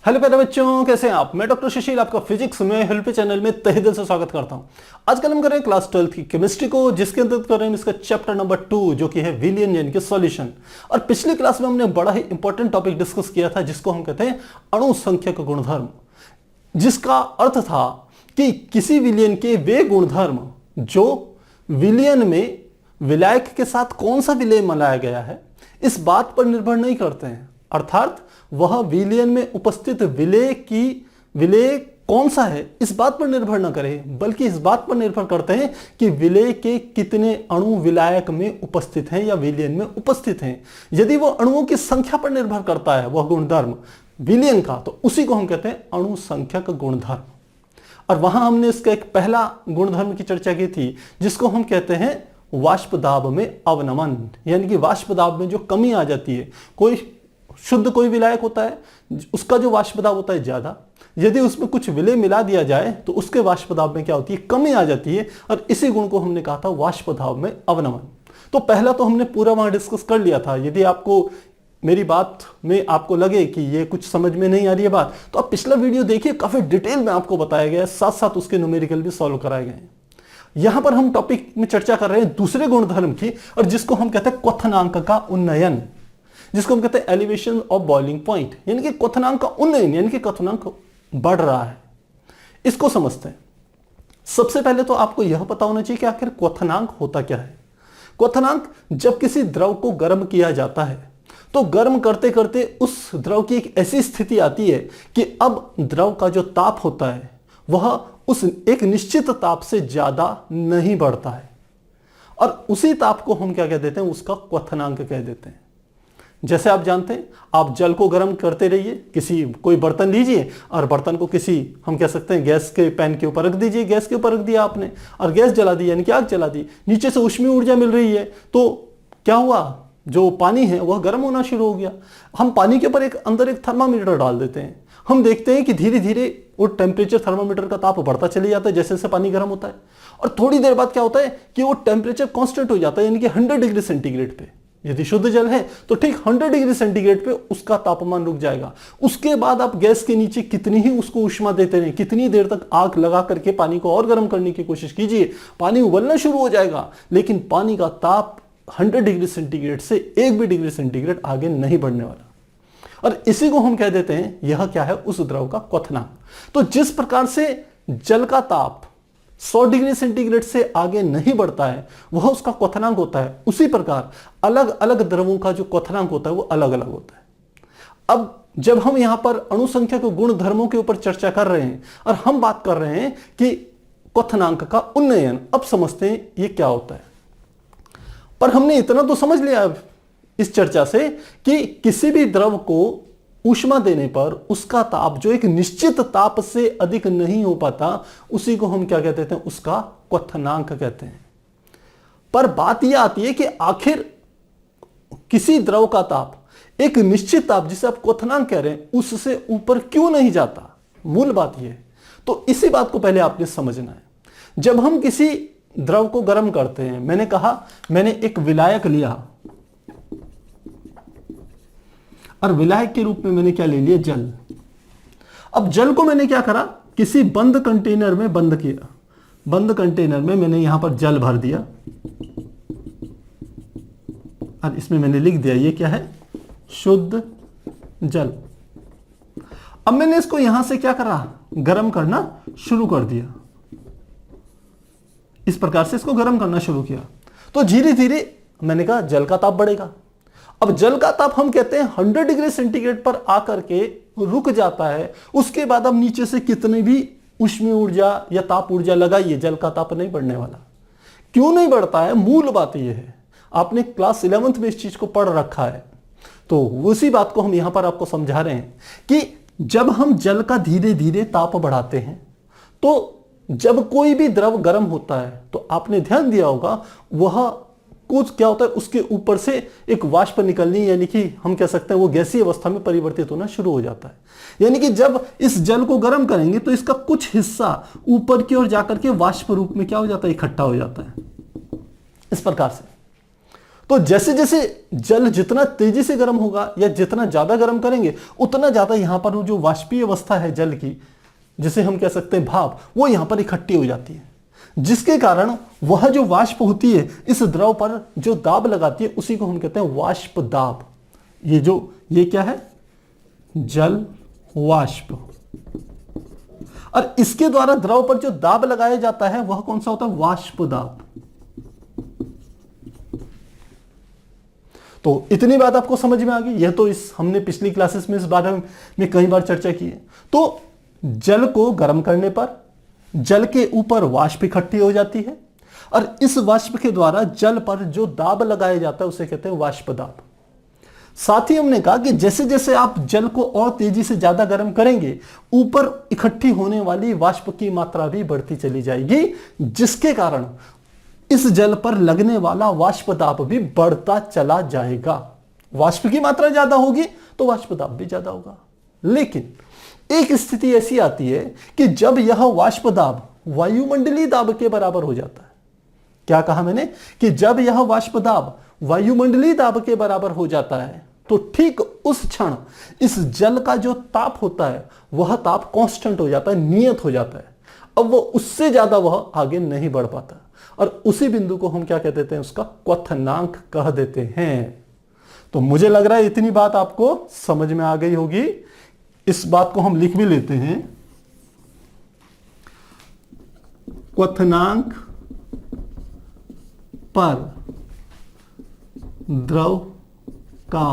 Hello प्यारे बच्चों, कैसे हैं आप। मैं डॉक्टर सुशील आपका फिजिक्स में हेल्प चैनल में तहे दिल से स्वागत करता हूं। आजकल हम कर रहे हैं क्लास 12 की केमिस्ट्री को, जिसके अंतर्गत कर रहे हैं इसका चैप्टर नंबर 2 जो कि है विलियन यानी कि सॉल्यूशन। और पिछली क्लास में हमने बड़ा ही इंपॉर्टेंट टॉपिक डिस्कस किया था जिसको हम कहते हैं अणु संख्यक गुणधर्म, जिसका अर्थ था कि किसी विलियन के वे गुणधर्म जो विलियन में विलायक के साथ कौन सा विलय मिलाया गया है इस बात पर निर्भर नहीं करते हैं, अर्थात वह विलयन में उपस्थित विलय कौन सा है इस बात पर निर्भर न करे, बल्कि इस बात पर निर्भर करते हैं कि विलय के कितने अणु विलायक में उपस्थित हैं या विलयन में उपस्थित हैं। यदि वो अणुओं की संख्या पर निर्भर करता है वह गुणधर्म विलयन का, तो उसी को हम कहते हैं अणु संख्यक गुणधर्म। और वहां हमने इसका एक पहला गुणधर्म की चर्चा की थी जिसको हम कहते हैं वाष्प दाब में अवनमन, यानी कि वाष्प दाब में जो कमी आ जाती है। कोई विलायक होता है उसका जो वाष्प दाब होता है ज्यादा, यदि उसमें कुछ विलय मिला दिया जाए तो उसके वाष्प दाब में क्या होती है, कमी आ जाती है। और इसी गुण को हमने कहा था वाष्प दाब में अवनमन। तो पहला तो हमने पूरा वहां डिस्कस कर लिया था। यदि आपको मेरी बात में आपको लगे कि ये कुछ समझ में नहीं आ रही है बात, तो आप पिछला वीडियो देखिए, काफी डिटेल में आपको बताया गया है, साथ साथ उसके न्यूमेरिकल भी सॉल्व कराए गए हैं। यहां पर हम टॉपिक में चर्चा कर रहे हैं दूसरे गुणधर्म की, और जिसको हम कहते हैं क्वथनांक का उन्नयन, जिसको हम कहते हैं एलिवेशन ऑफ बॉइलिंग पॉइंट, यानी कि क्वथनांक का उन्नयन, यानी कि क्वथनांक बढ़ रहा है। इसको समझते हैं। सबसे पहले तो आपको यह पता होना चाहिए कि आखिर क्वथनांक होता क्या है। क्वथनांक जब किसी द्रव को गर्म किया जाता है तो गर्म करते करते उस द्रव की एक ऐसी स्थिति आती है कि अब द्रव का जो ताप होता है वह उस एक निश्चित ताप से ज्यादा नहीं बढ़ता है, और उसी ताप को हम क्या कह देते हैं, उसका क्वथनांक कह देते हैं। जैसे आप जानते हैं, आप जल को गर्म करते रहिए, कोई बर्तन लीजिए और बर्तन को हम कह सकते हैं गैस के पैन के ऊपर रख दीजिए। गैस के ऊपर रख दिया आपने और गैस जला दी, यानी कि आग जला दी। नीचे से ऊष्मीय ऊर्जा मिल रही है, तो क्या हुआ, जो पानी है वह गर्म होना शुरू हो गया। हम पानी के ऊपर अंदर एक थर्मामीटर डाल देते हैं। हम देखते हैं कि धीरे धीरे वो टेम्परेचर, थर्मामीटर का ताप बढ़ता चले जाता है जैसे जैसे पानी गर्म होता है। और थोड़ी देर बाद क्या होता है कि वो टेम्परेचर कांस्टेंट हो जाता है, यानी कि 100 डिग्री सेंटीग्रेड पे। यदि शुद्ध जल है तो ठीक 100 डिग्री सेंटीग्रेड पे उसका तापमान रुक जाएगा। उसके बाद आप गैस के नीचे कितनी ही उसको ऊष्मा देते रहे, कितनी देर तक आग लगा करके पानी को और गर्म करने की कोशिश कीजिए, पानी उबलना शुरू हो जाएगा, लेकिन पानी का ताप 100 डिग्री सेंटीग्रेड से 1 भी डिग्री सेंटीग्रेड आगे नहीं बढ़ने वाला। और इसी को हम कह देते हैं, यह क्या है, उस द्रव का क्वथनांक। तो जिस प्रकार से जल का ताप 100 डिग्री सेंटीग्रेड से आगे नहीं बढ़ता है वह उसका क्वथनांक होता है, उसी प्रकार अलग अलग द्रवों का जो क्वथनांक होता है वो अलग अलग होता है। अब जब हम यहां पर अणु संख्या के गुण धर्मों के ऊपर चर्चा कर रहे हैं और हम बात कर रहे हैं कि क्वथनांक का उन्नयन, अब समझते हैं ये क्या होता है। पर हमने इतना तो समझ लिया इस चर्चा से कि किसी भी द्रव को ऊष्मा देने पर उसका ताप जो एक निश्चित ताप से अधिक नहीं हो पाता, उसी को हम क्या कहते हैं, उसका क्वथनांक कहते हैं। पर बात यह आती है कि आखिर किसी द्रव का ताप एक निश्चित ताप जिसे आप क्वथनांक कह रहे हैं उससे ऊपर क्यों नहीं जाता, मूल बात यह है। तो इसी बात को पहले आपने समझना है। जब हम किसी द्रव को गर्म करते हैं, मैंने कहा मैंने एक विलायक लिया और विलायक के रूप में मैंने क्या ले लिया, जल। अब जल को मैंने क्या करा, किसी बंद कंटेनर में बंद किया। बंद कंटेनर में मैंने यहां पर जल भर दिया और इसमें मैंने लिख दिया ये क्या है, शुद्ध जल। अब मैंने इसको यहां से क्या करा, गर्म करना शुरू कर दिया। इस प्रकार से इसको गर्म करना शुरू किया तो धीरे धीरे मैंने कहा जल का ताप बढ़ेगा। अब जल का ताप हम कहते हैं 100 डिग्री सेंटीग्रेड पर आकर के रुक जाता है। उसके बाद अब नीचे से कितनी भी ऊष्मीय ऊर्जा या ताप ऊर्जा लगाइए, जल का ताप नहीं बढ़ने वाला। क्यों नहीं बढ़ता है, मूल बात यह है, आपने क्लास 11th में इस चीज को पढ़ रखा है, तो उसी बात को हम यहां पर आपको समझा रहे हैं कि जब हम जल का धीरे धीरे ताप बढ़ाते हैं तो जब कोई भी द्रव गर्म होता है तो आपने ध्यान दिया होगा वह कुछ क्या होता है, उसके ऊपर से एक वाष्प निकलनी, यानी कि हम कह सकते हैं वो गैसीय अवस्था में परिवर्तित होना शुरू हो जाता है। यानी कि जब इस जल को गर्म करेंगे तो इसका कुछ हिस्सा ऊपर की ओर जाकर के वाष्प रूप में क्या हो जाता है, इकट्ठा हो जाता है इस प्रकार से। तो जैसे जैसे जल जितना तेजी से गर्म होगा या जितना ज्यादा गर्म करेंगे उतना ज्यादा यहां पर वो जो वाष्पीय अवस्था है जल की, जिसे हम कह सकते हैं भाप, वो यहां पर इकट्ठी हो जाती है, जिसके कारण वह जो वाष्प होती है इस द्रव पर जो दाब लगाती है उसी को हम कहते हैं वाष्प दाब। ये क्या है? जल वाष्प। और इसके द्वारा द्रव पर जो दाब लगाया जाता है वह कौन सा होता है? वाष्प दाब। तो इतनी बात आपको समझ में आ गई। यह तो हमने पिछली क्लासेस में इस बारे में कई बार चर्चा की है। तो जल को गर्म करने पर जल के ऊपर वाष्प इकट्ठी हो जाती है और इस वाष्प के द्वारा जल पर जो दाब लगाया जाता है उसे कहते हैं वाष्प दाब। साथ ही हमने कहा कि जैसे जैसे आप जल को और तेजी से ज्यादा गर्म करेंगे ऊपर इकट्ठी होने वाली वाष्प की मात्रा भी बढ़ती चली जाएगी, जिसके कारण इस जल पर लगने वाला वाष्प दाब भी बढ़ता चला जाएगा। वाष्प की मात्रा ज्यादा होगी तो वाष्प दाब भी ज्यादा होगा। लेकिन एक स्थिति ऐसी आती है कि जब यह वाष्प दाब वायुमंडलीय दाब के बराबर हो जाता है। क्या कहा मैंने? कि जब यह वाष्प दाब वायुमंडलीय दाब के बराबर हो जाता है तो ठीक उस क्षण इस जल का जो ताप होता है वह ताप कांस्टेंट हो जाता है, नियत हो जाता है। अब वो उससे ज्यादा वह आगे नहीं बढ़ पाता और उसी बिंदु को हम क्या कह देते हैं? उसका क्वथनांक कह देते हैं। तो मुझे लग रहा है इतनी बात आपको समझ में आ गई होगी। इस बात को हम लिख भी लेते हैं। क्वथनांक पर द्रव का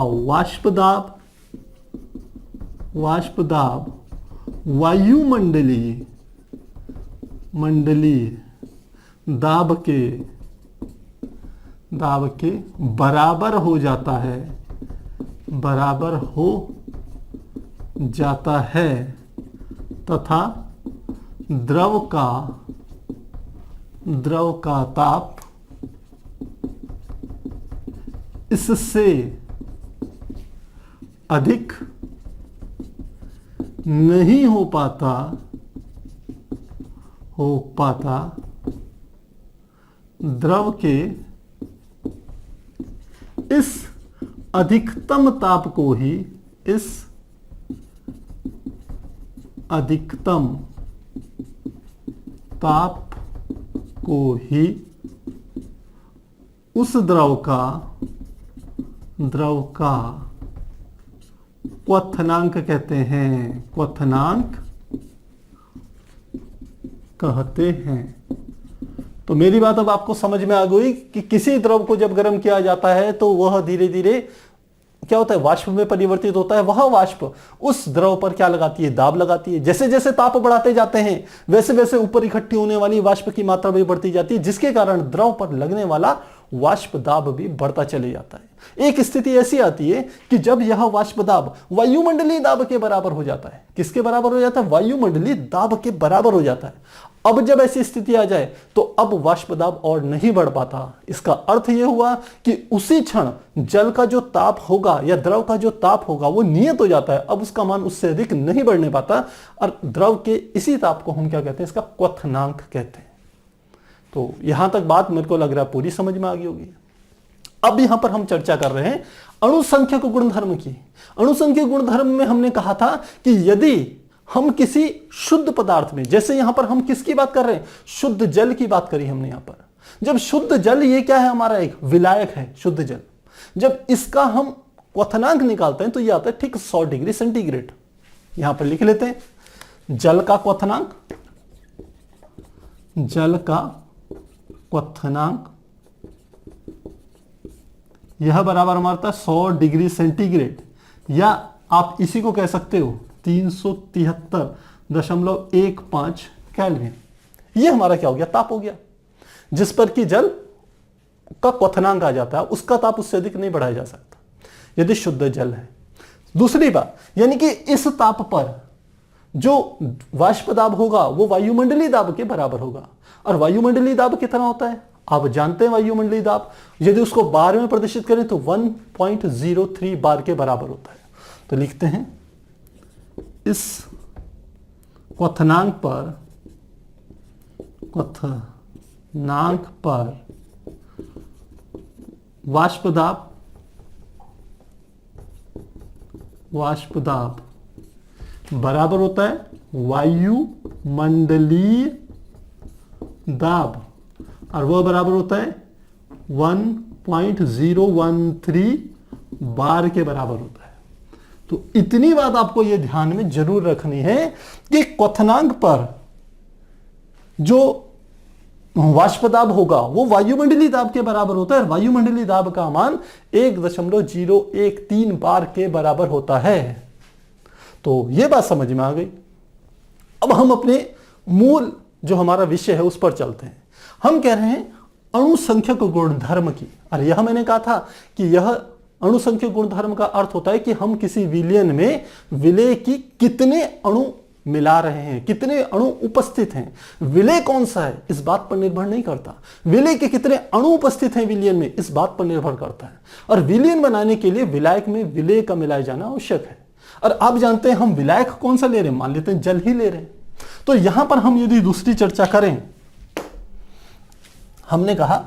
वाष्प दाब वायुमंडलीय दाब के बराबर हो जाता है तथा द्रव का ताप इससे अधिक नहीं हो पाता द्रव के इस अधिकतम ताप को ही उस द्रव का क्वथनांक कहते हैं। तो मेरी बात अब आपको समझ में आ गई कि किसी द्रव को जब गर्म किया जाता है तो वह धीरे धीरे क्या होता है? वाष्प में परिवर्तित होता है। वह वाष्प उस द्रव पर क्या लगाती है? दाब लगाती है। जैसे जैसे ताप बढ़ाते जाते हैं वैसे वैसे ऊपर इकट्ठी होने वाली वाष्प की मात्रा भी बढ़ती जाती है, जिसके कारण द्रव पर लगने वाला वाष्प दाब भी बढ़ता चले जाता है। एक स्थिति ऐसी आती है कि जब यह वाष्प दाब वायुमंडलीय दाब के बराबर हो जाता है। किसके बराबर हो जाता है? वायुमंडलीय दाब के बराबर हो जाता है। अब जब ऐसी स्थिति आ जाए तो अब वाष्प दाब और नहीं बढ़ पाता। इसका अर्थ यह हुआ कि उसी क्षण जल का जो ताप होगा या द्रव का जो ताप होगा वो नियत हो जाता है। अब उसका मान उससे अधिक नहीं बढ़ने पाता और द्रव के इसी ताप को हम क्या कहते हैं? इसका क्वथनांक कहते हैं। तो यहां तक बात मेरे को लग रहा है पूरी समझ में आ गई होगी। अब यहां पर हम चर्चा कर रहे हैं अणुसंख्यक गुणधर्म की। अणुसंख्यक गुणधर्म में हमने कहा था कि यदि हम किसी शुद्ध पदार्थ में, जैसे यहां पर हम किसकी बात कर रहे हैं? शुद्ध जल की बात करी हमने यहां पर। जब शुद्ध जल, ये क्या है? हमारा एक विलायक है शुद्ध जल। जब इसका हम क्वथनांक निकालते हैं तो यह आता है ठीक 100 डिग्री सेंटीग्रेड। यहां पर लिख लेते हैं जल का क्वथनांक यह बराबर हमारा 100 डिग्री सेंटीग्रेड, या आप इसी को कह सकते हो 373.15 केल्विन। यह हमारा क्या हो गया? ताप हो गया, जिस पर कि जल का क्वथनांक आ जाता है। उसका ताप उससे अधिक नहीं बढ़ाया जा सकता यदि शुद्ध जल है। दूसरी बात, यानी कि इस ताप पर जो वाष्प दाब होगा वो वायुमंडलीय दाब के बराबर होगा। और वायुमंडलीय दाब कितना होता है? आप जानते हैं वायुमंडलीय दाब यदि उसको बार में प्रदर्शित करें तो 1.03 बार के बराबर होता है। तो लिखते हैं इस क्वथनांक पर वाष्प दाब बराबर होता है वायुमंडलीय दाब, और वह बराबर होता है 1.013 बार के बराबर होता है। तो इतनी बात आपको यह ध्यान में जरूर रखनी है कि क्वथनांक पर जो वाष्प दाब होगा वो वायुमंडलीय दाब के बराबर होता है, और वायुमंडलीय दाब का मान 1.013 बार के बराबर होता है। तो यह बात समझ में आ गई। अब हम अपने मूल जो हमारा विषय है उस पर चलते हैं। हम कह रहे हैं अणुसंख्यक गुणधर्म की, और यह मैंने कहा था कि यह अणुसंख्यक गुणधर्म का अर्थ होता है कि हम किसी विलयन में विलेय की कितने अणु मिला रहे हैं, कितने अणु उपस्थित हैं। विलेय कौन सा है इस बात पर निर्भर नहीं करता, विलेय के कितने अणु उपस्थित हैं विलयन में इस बात पर निर्भर करता है। और विलयन बनाने के लिए विलायक में विलेय का मिलाया जाना आवश्यक है। और आप जानते हैं हम विलायक कौन सा ले रहे हैं, मान लेते हैं जल ही ले रहे हैं। तो यहां पर हम यदि दूसरी चर्चा करें, हमने कहा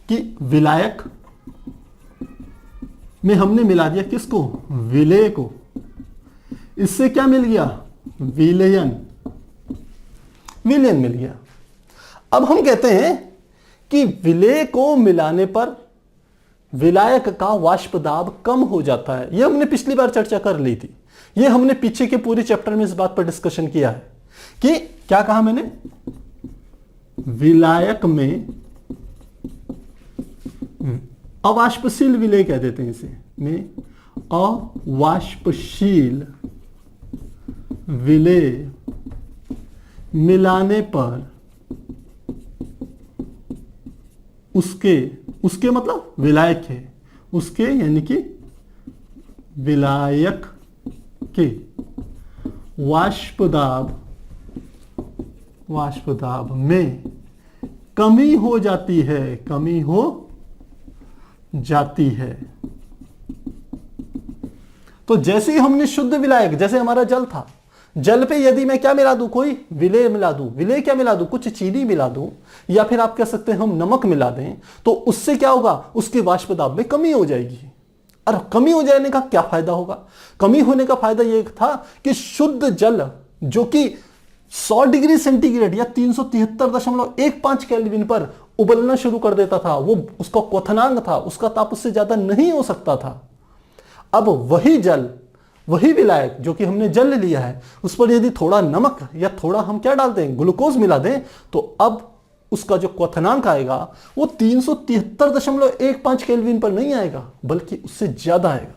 कि विलायक में हमने मिला दिया किसको, विलेय को। इससे क्या मिल गया, विलयन मिल गया। अब हम कहते हैं कि विलेय को मिलाने पर विलायक का वाष्प दाब कम हो जाता है। यह हमने पिछली बार चर्चा कर ली थी, यह हमने पीछे के पूरे चैप्टर में इस बात पर डिस्कशन किया है कि क्या कहा मैंने, विलायक में अवाष्पशील विलेय कह देते हैं इसे, में अवाष्पशील विलेय मिलाने पर उसके मतलब विलायक है, उसके यानी कि विलायक के वाष्प दाब में कमी हो जाती है। तो जैसे ही हमने शुद्ध विलायक, जैसे हमारा जल था, जल पे यदि मैं क्या मिला दूं, कोई विलेय मिला दूं, विलेय क्या मिला दूं, कुछ चीनी मिला दूं, या फिर आप कह सकते हैं हम नमक मिला दें, तो उससे क्या होगा, उसके वाष्प दाब में कमी हो जाएगी। और कमी हो जाने का क्या फायदा होगा, कमी होने का फायदा यह था कि शुद्ध जल जो कि 100 डिग्री सेंटीग्रेड या 373.15 केल्विन पर उबलना शुरू कर देता था, वो उसका क्वथनांक था, उसका ताप उससे ज्यादा नहीं हो सकता था। अब वही जल, वही विलायक जो कि हमने जल लिया है, उस पर यदि थोड़ा नमक या थोड़ा हम क्या डालते हैं, ग्लूकोज मिला दें, तो अब उसका जो क्वथनांक आएगा वो 373.15 केल्विन पर नहीं आएगा, बल्कि उससे ज्यादा आएगा।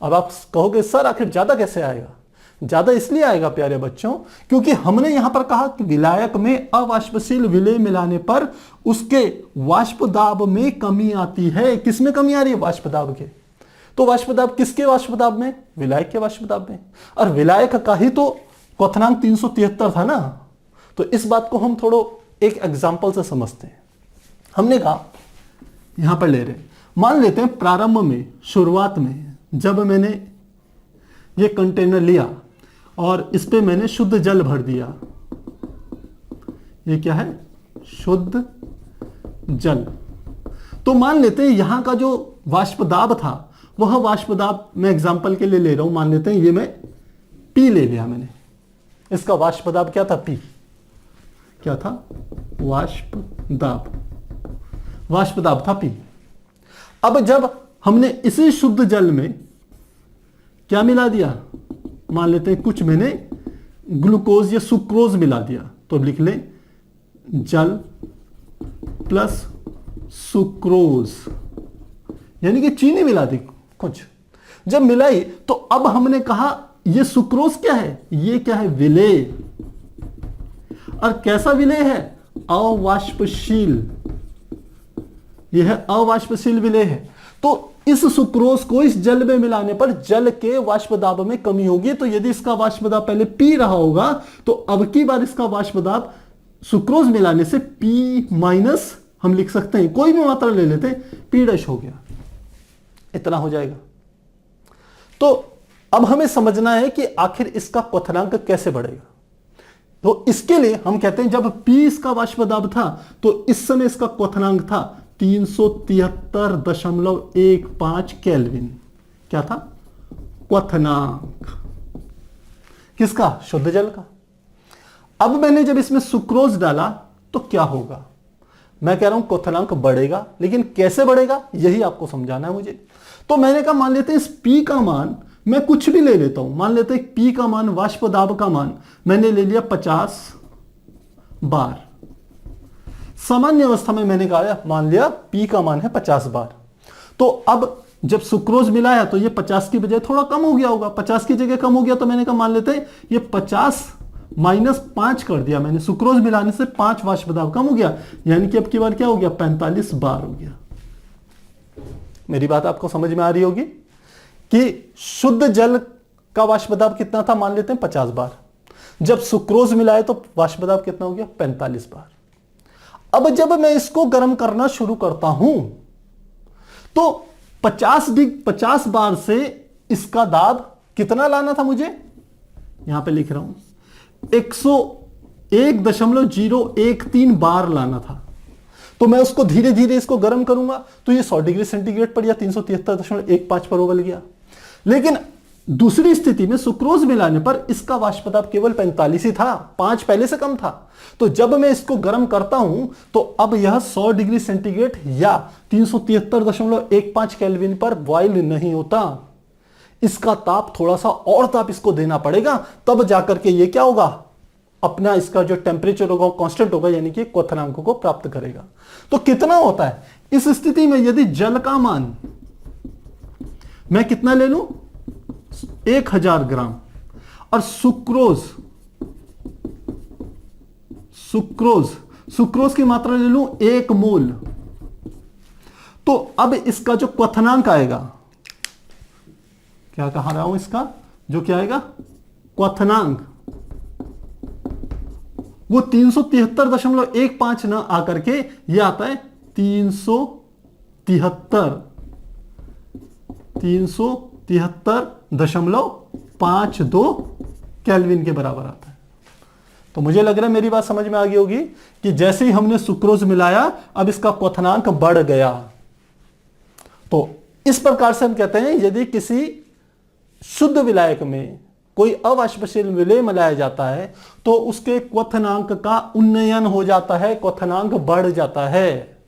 अब आप कहोगे सर आखिर ज्यादा कैसे आएगा, ज्यादा इसलिए आएगा प्यारे बच्चों क्योंकि हमने यहां पर कहा कि विलायक में अवाष्पशील विलेय मिलाने पर उसके वाष्प दाब में कमी आती है। किसमें कमी आ रही है, वाष्प दाब के। तो वाष्प दाब किसके वाष्प दाब में, विलायक के वाष्प दाब में। और विलायक का ही तो क्वथनांक 373 था ना। तो इस बात को हम थोड़ा एक एग्जांपल से समझते हैं। हमने कहा यहां पर ले रहे, मान लेते हैं प्रारंभ में, शुरुआत में जब मैंने ये कंटेनर लिया और इस पे मैंने शुद्ध जल भर दिया, ये क्या है, शुद्ध जल। तो मान लेते हैं यहां का जो वाष्प दाब था, वह वाष्प दाब मैं एग्जांपल के लिए ले रहा हूं, मान लेते हैं ये मैं पी ले लिया मैंने, इसका वाष्प दाब क्या था, पी। क्या था, वाष्प दाब था पी। अब जब हमने इसी शुद्ध जल में क्या मिला दिया, मान लेते हैं कुछ मैंने ग्लूकोज या सुक्रोज मिला दिया, तो अब लिख लें जल प्लस सुक्रोज, यानी कि चीनी मिला दी कुछ। जब मिलाई तो अब हमने कहा ये सुक्रोज क्या है, ये क्या है, विलेय। और कैसा विलेय है, अवाष्पशील, यह है अवाष्पशील विलेय है। तो इस सुक्रोज को इस जल में मिलाने पर जल के वाष्प दाब में कमी होगी। तो यदि इसका वाष्प दाब पहले पी रहा होगा तो अब की बार इसका वाष्प दाब सुक्रोज मिलाने से पी माइनस हम लिख सकते हैं, कोई भी मात्रा ले लेते, पी डैश हो गया, इतना हो जाएगा। तो अब हमें समझना है कि आखिर इसका क्वथनांक कैसे बढ़ेगा। तो इसके लिए हम कहते हैं जब P इसका वाष्प दाब था तो इस समय इसका क्वथनांक था 373.15 केल्विन। क्या था? क्वथनांक। किसका? शुद्ध जल का। अब मैंने जब इसमें सुक्रोज डाला तो क्या होगा? मैं कह रहा हूं क्वथनांक बढ़ेगा, लेकिन कैसे बढ़ेगा यही आपको समझाना है मुझे। तो मैंने कहा मान लेते हैं इस P का मान मैं कुछ भी ले लेता हूं। मान लेते हैं P का मान, वाष्प दाब का मान मैंने ले लिया 50 बार। सामान्य अवस्था में मैंने कहा मान लिया P का मान है 50 बार। तो अब जब सुक्रोज मिलाया तो ये 50 की बजाय थोड़ा कम हो गया होगा, 50 की जगह कम हो गया। तो मैंने कहा मान लेते हैं ये 50 माइनस 5 कर दिया मैंने, सुक्रोज मिलाने से 5 वाष्प दाब कम हो गया, यानी कि अब की बार क्या हो गया? 45 बार हो गया। मेरी बात आपको समझ में आ रही होगी कि शुद्ध जल का वाष्प दाब कितना था? मान लेते हैं 50 बार। जब सुक्रोज मिलाए तो वाष्प दाब कितना हो गया? 45 बार। अब जब मैं इसको गर्म करना शुरू करता हूं तो 50 बार से इसका दाब कितना लाना था मुझे? यहां पे लिख रहा हूं 101.013 बार लाना था। तो मैं उसको धीरे धीरे इसको गर्म करूंगा तो ये 100 डिग्री सेंटीग्रेड पर या 373.15 पर उबल गया। लेकिन दूसरी स्थिति में सुक्रोज मिलाने पर इसका वाष्प दाब केवल 45 ही था, 5 पहले से कम था। तो जब मैं इसको गर्म करता हूं तो अब यह 100 डिग्री सेंटीग्रेड या 373.15 केल्विन पर बॉयल नहीं होता। इसका ताप थोड़ा सा और ताप इसको देना पड़ेगा, तब जाकर के ये क्या होगा? अपना इसका जो टेम्परेचर होगा कांस्टेंट होगा, यानी कि क्वथनांक को प्राप्त करेगा। तो कितना होता है इस स्थिति में? यदि जल का मान मैं कितना ले लूं? 1000 ग्राम और सुक्रोज की मात्रा ले लूं 1 मोल, तो अब इसका जो क्वथनांक आएगा, क्या कह रहा हूं, इसका जो क्या आएगा क्वथनांक, वो 373.15 न आकर के ये आता है 373.52 केल्विन के बराबर आता है। तो मुझे लग रहा है मेरी बात समझ में आ गई होगी कि जैसे ही हमने सुक्रोज मिलाया अब इसका क्वथनांक बढ़ गया। तो इस प्रकार से हम कहते हैं यदि किसी शुद्ध विलायक में कोई अवाष्पशील विलेय मिलाया जाता है तो उसके क्वथनांक का उन्नयन हो जाता है, क्वथनांक बढ़ जाता है।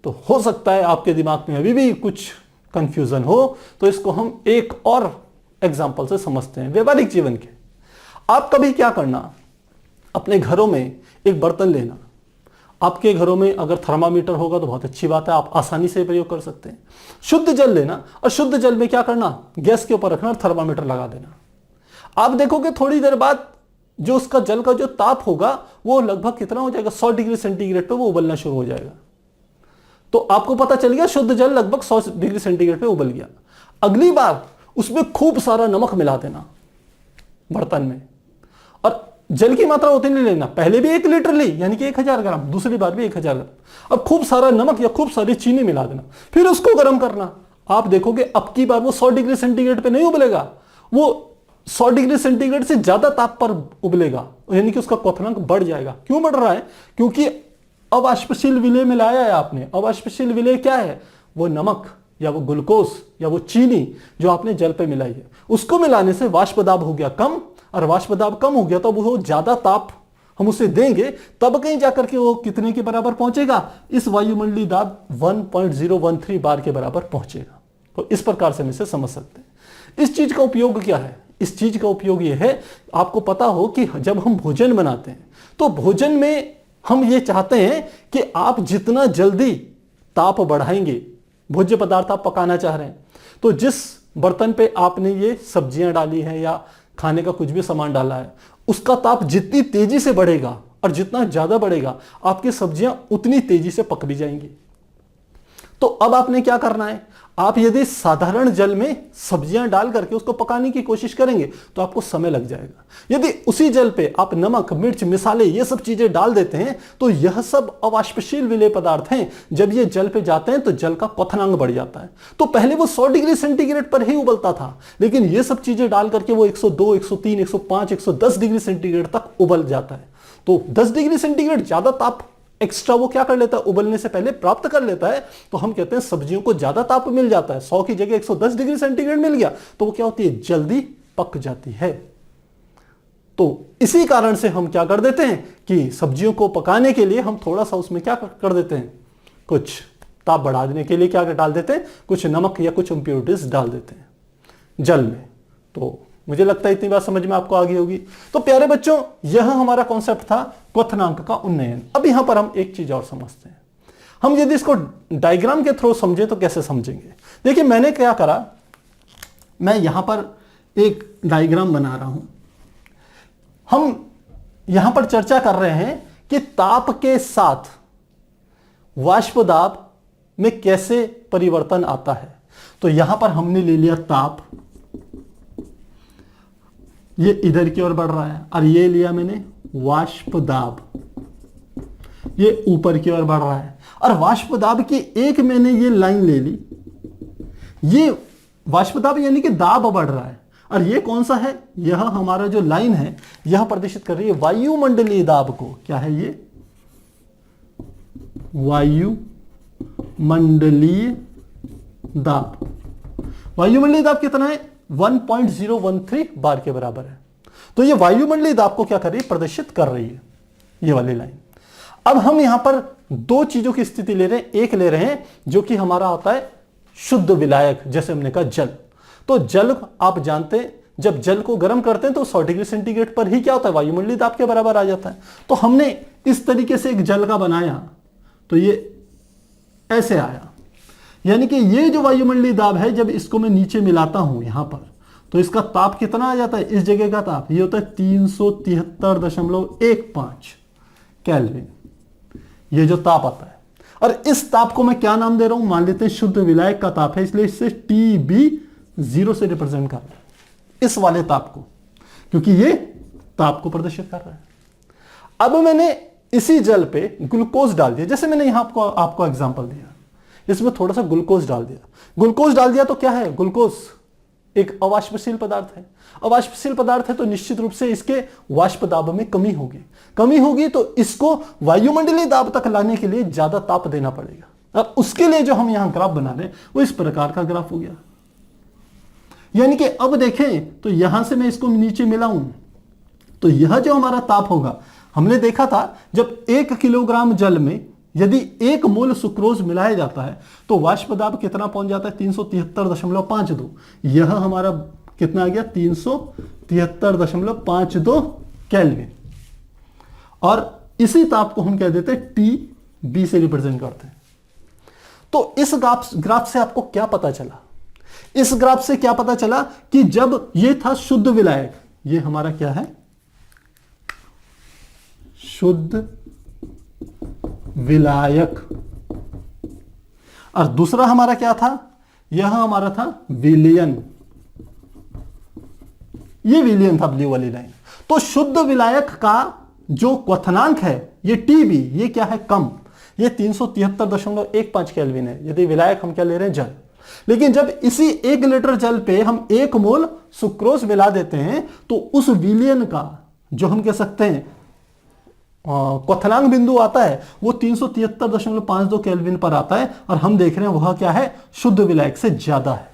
तो हो सकता है आपके दिमाग में अभी भी कुछ कंफ्यूजन हो, तो इसको हम एक और एग्जांपल से समझते हैं व्यवहारिक जीवन के। आप कभी क्या करना, अपने घरों में एक बर्तन लेना। आपके घरों में अगर थर्मामीटर होगा तो बहुत अच्छी बात है, आप आसानी से प्रयोग कर सकते हैं। शुद्ध जल लेना और शुद्ध जल में क्या करना, गैस के ऊपर रखना और थर्मामीटर लगा देना। आप देखोगे थोड़ी देर बाद जो उसका जल का जो ताप होगा वो लगभग कितना हो जाएगा, 100 डिग्री सेंटीग्रेड पे वो उबलना शुरू हो जाएगा। तो आपको पता चल गया शुद्ध जल लगभग 100 डिग्री सेंटीग्रेड पे उबल गया। अगली बार उसमें खूब सारा नमक मिला देना बर्तन में, और जल की मात्रा उतनी नहीं लेना। पहले भी 1 लीटर ली यानी कि 1000 ग्राम, दूसरी बार भी 1000 ग्राम। अब खूब सारा नमक या खूब सारी चीनी मिला देना, फिर उसको गर्म करना। आप देखोगे अब की बार वो 100 डिग्री सेंटीग्रेड पे नहीं उबलेगा, वो 100 डिग्री सेंटीग्रेड से ज्यादा ताप पर उबलेगा, यानी कि उसका क्वथनांक बढ़ जाएगा। क्यों बढ़ रहा है? क्योंकि अवाष्पशील विलेय मिलाया है आपने। अवाष्पशील विलेय क्या है? वो नमक या वो ग्लूकोज या वो चीनी जो आपने जल पे मिलाई है, उसको मिलाने से वाष्प दाब हो गया कम, और वाष्प दाब कम हो गया तो वो ज्यादा ताप हम उसे देंगे, तब कहीं जाकर के वो कितने के बराबर पहुंचेगा, इस वायुमंडलीय दाब 1.013 बार के बराबर पहुंचेगा। तो इस प्रकार से हम इसे समझ सकते हैं। इस चीज का उपयोग क्या है? इस चीज का उपयोग यह है, आपको पता हो कि जब हम भोजन बनाते हैं तो भोजन में हम ये चाहते हैं कि आप जितना जल्दी ताप बढ़ाएंगे, भोज्य पदार्थ आप पकाना चाह रहे हैं, तो जिस बर्तन पे आपने ये सब्जियां डाली हैं या खाने का कुछ भी सामान डाला है, उसका ताप जितनी तेजी से बढ़ेगा और जितना ज्यादा बढ़ेगा आपकी सब्जियां उतनी तेजी से पक भी जाएंगी। तो अब आपने क्या करना है, आप यदि साधारण जल में सब्जियां डाल करके उसको पकाने की कोशिश करेंगे तो आपको समय लग जाएगा। यदि उसी जल पे आप नमक, मिर्च, मसाले ये सब चीजें डाल देते हैं तो यह सब अवाष्पशील विलेय पदार्थ हैं, जब ये जल पे जाते हैं तो जल का क्वथनांक बढ़ जाता है। तो पहले वो 100 डिग्री सेंटीग्रेड पर ही उबलता था, लेकिन ये सब चीजें डाल करके वो 102, 103, 105, 110 डिग्री सेंटीग्रेड तक उबल जाता है। तो 10 डिग्री सेंटीग्रेड ज्यादा ताप एक्स्ट्रा वो क्या कर लेता है, उबलने से पहले प्राप्त कर लेता है। तो हम कहते हैं सब्जियों को ज्यादा ताप मिल जाता है, 100 की जगह 110 डिग्री सेंटीग्रेड मिल गया तो वो क्या होती है, जल्दी पक जाती है। तो इसी कारण से हम क्या कर देते हैं कि सब्जियों को पकाने के लिए हम थोड़ा सा उसमें क्या कर देते हैं, कुछ ताप बढ़ा देने के लिए क्या डाल देते हैं, कुछ नमक या कुछ इंप्योरिटीज डाल देते हैं जल में। तो मुझे लगता है इतनी बात समझ में आपको आ गई होगी। तो प्यारे बच्चों, यह हमारा कॉन्सेप्ट था क्वथनांक का उन्नयन। अब यहां पर हम एक चीज और समझते हैं। हम यदि इसको डायग्राम के थ्रू समझे तो कैसे समझेंगे। देखिए मैंने क्या करा, मैं यहां पर एक डायग्राम बना रहा हूं। हम यहां पर चर्चा कर रहे हैं कि ताप के साथ वाष्प दाब में कैसे परिवर्तन आता है। तो यहां पर हमने ले लिया ताप, ये इधर की ओर बढ़ रहा है, और ये लिया मैंने वाष्प दाब, ये ऊपर की ओर बढ़ रहा है। और वाष्प दाब की एक मैंने ये लाइन ले ली, ये वाष्प दाब यानी कि दाब बढ़ रहा है। और ये कौन सा है, यह हमारा जो लाइन है यह प्रदर्शित कर रही है वायुमंडलीय दाब को। क्या है ये, वायुमंडलीय दाब। वायुमंडलीय दाब कितना है, 1.013 बार के बराबर है। तो ये वायुमंडलीय दाब को क्या कर रही है, प्रदर्शित कर रही है ये वाली लाइन। अब हम यहां पर दो चीजों की स्थिति ले रहे हैं। एक ले रहे हैं जो कि हमारा आता है शुद्ध विलायक, जैसे हमने कहा जल। तो जल आप जानते हैं, जब जल को गर्म करते हैं तो 100 डिग्री सेंटीग्रेड पर ही क्या होता है, वायुमंडलीय दाब के बराबर आ जाता है। तो हमने इस तरीके से एक जल का बनाया, तो ये ऐसे आया। यानी कि ये जो वायुमंडलीय दाब है, जब इसको मैं नीचे मिलाता हूं यहां पर, तो इसका ताप कितना आ जाता है, इस जगह का ताप ये होता है 373.15 केल्विन, ये जो ताप आता है। और इस ताप को मैं क्या नाम दे रहा हूं, मान लेते हैं शुद्ध विलायक का ताप है, इसलिए इससे TB0 से रिप्रेजेंट कर रहा है इस वाले ताप को, क्योंकि ये ताप को प्रदर्शित कर रहा है। अब मैंने इसी जल पे ग्लूकोज डाल दिया, जैसे मैंने यहां आपको एग्जांपल दिया, इसमें थोड़ा सा ग्लूकोज डाल दिया। ग्लूकोज डाल दिया तो क्या है, ग्लूकोज एक अवाष्पशील पदार्थ है। अवाष्पशील पदार्थ है तो निश्चित रूप से इसके वाष्प दाब में कमी होगी तो इसको वायुमंडलीय दाब तक लाने के लिए ज्यादा ताप देना पड़ेगा। और उसके लिए जो हम यहां ग्राफ बना रहे हैं वो इस प्रकार का ग्राफ हो गया। यानी कि अब देखें तो यहां से मैं इसको नीचे मिलाऊं तो यह जो हमारा ताप होगा, हमने देखा था जब 1 किलोग्राम जल में यदि 1 मोल सुक्रोज मिलाया जाता है तो वाष्प दाब कितना पहुंच जाता है, 373.52। यह हमारा कितना आ गया, 373.52 केल्विन। और इसी ताप को हम कह देते हैं TB से रिप्रेजेंट करते हैं। तो इस ग्राफ से आपको क्या पता चला, इस ग्राफ से क्या पता चला कि जब ये था शुद्ध विलायक, ये हमारा क्या है, शुद्ध विलायक, और दूसरा हमारा क्या था, यह हमारा था विलयन, ये विलयन था ब्लू वाली लाइन। तो शुद्ध विलायक का जो क्वथनांक है ये TB, ये क्या है, कम, ये 373.15 केल्विन है यदि विलायक हम क्या ले रहे हैं, जल। लेकिन जब इसी 1 लीटर जल पे हम 1 मोल सुक्रोज मिला देते हैं तो उस विलयन का जो हम कह सकते हैं क्वथनांक बिंदु आता है वो 373.52 केल्विन पर आता है, और हम देख रहे हैं वह क्या है, शुद्ध विलायक से ज्यादा है।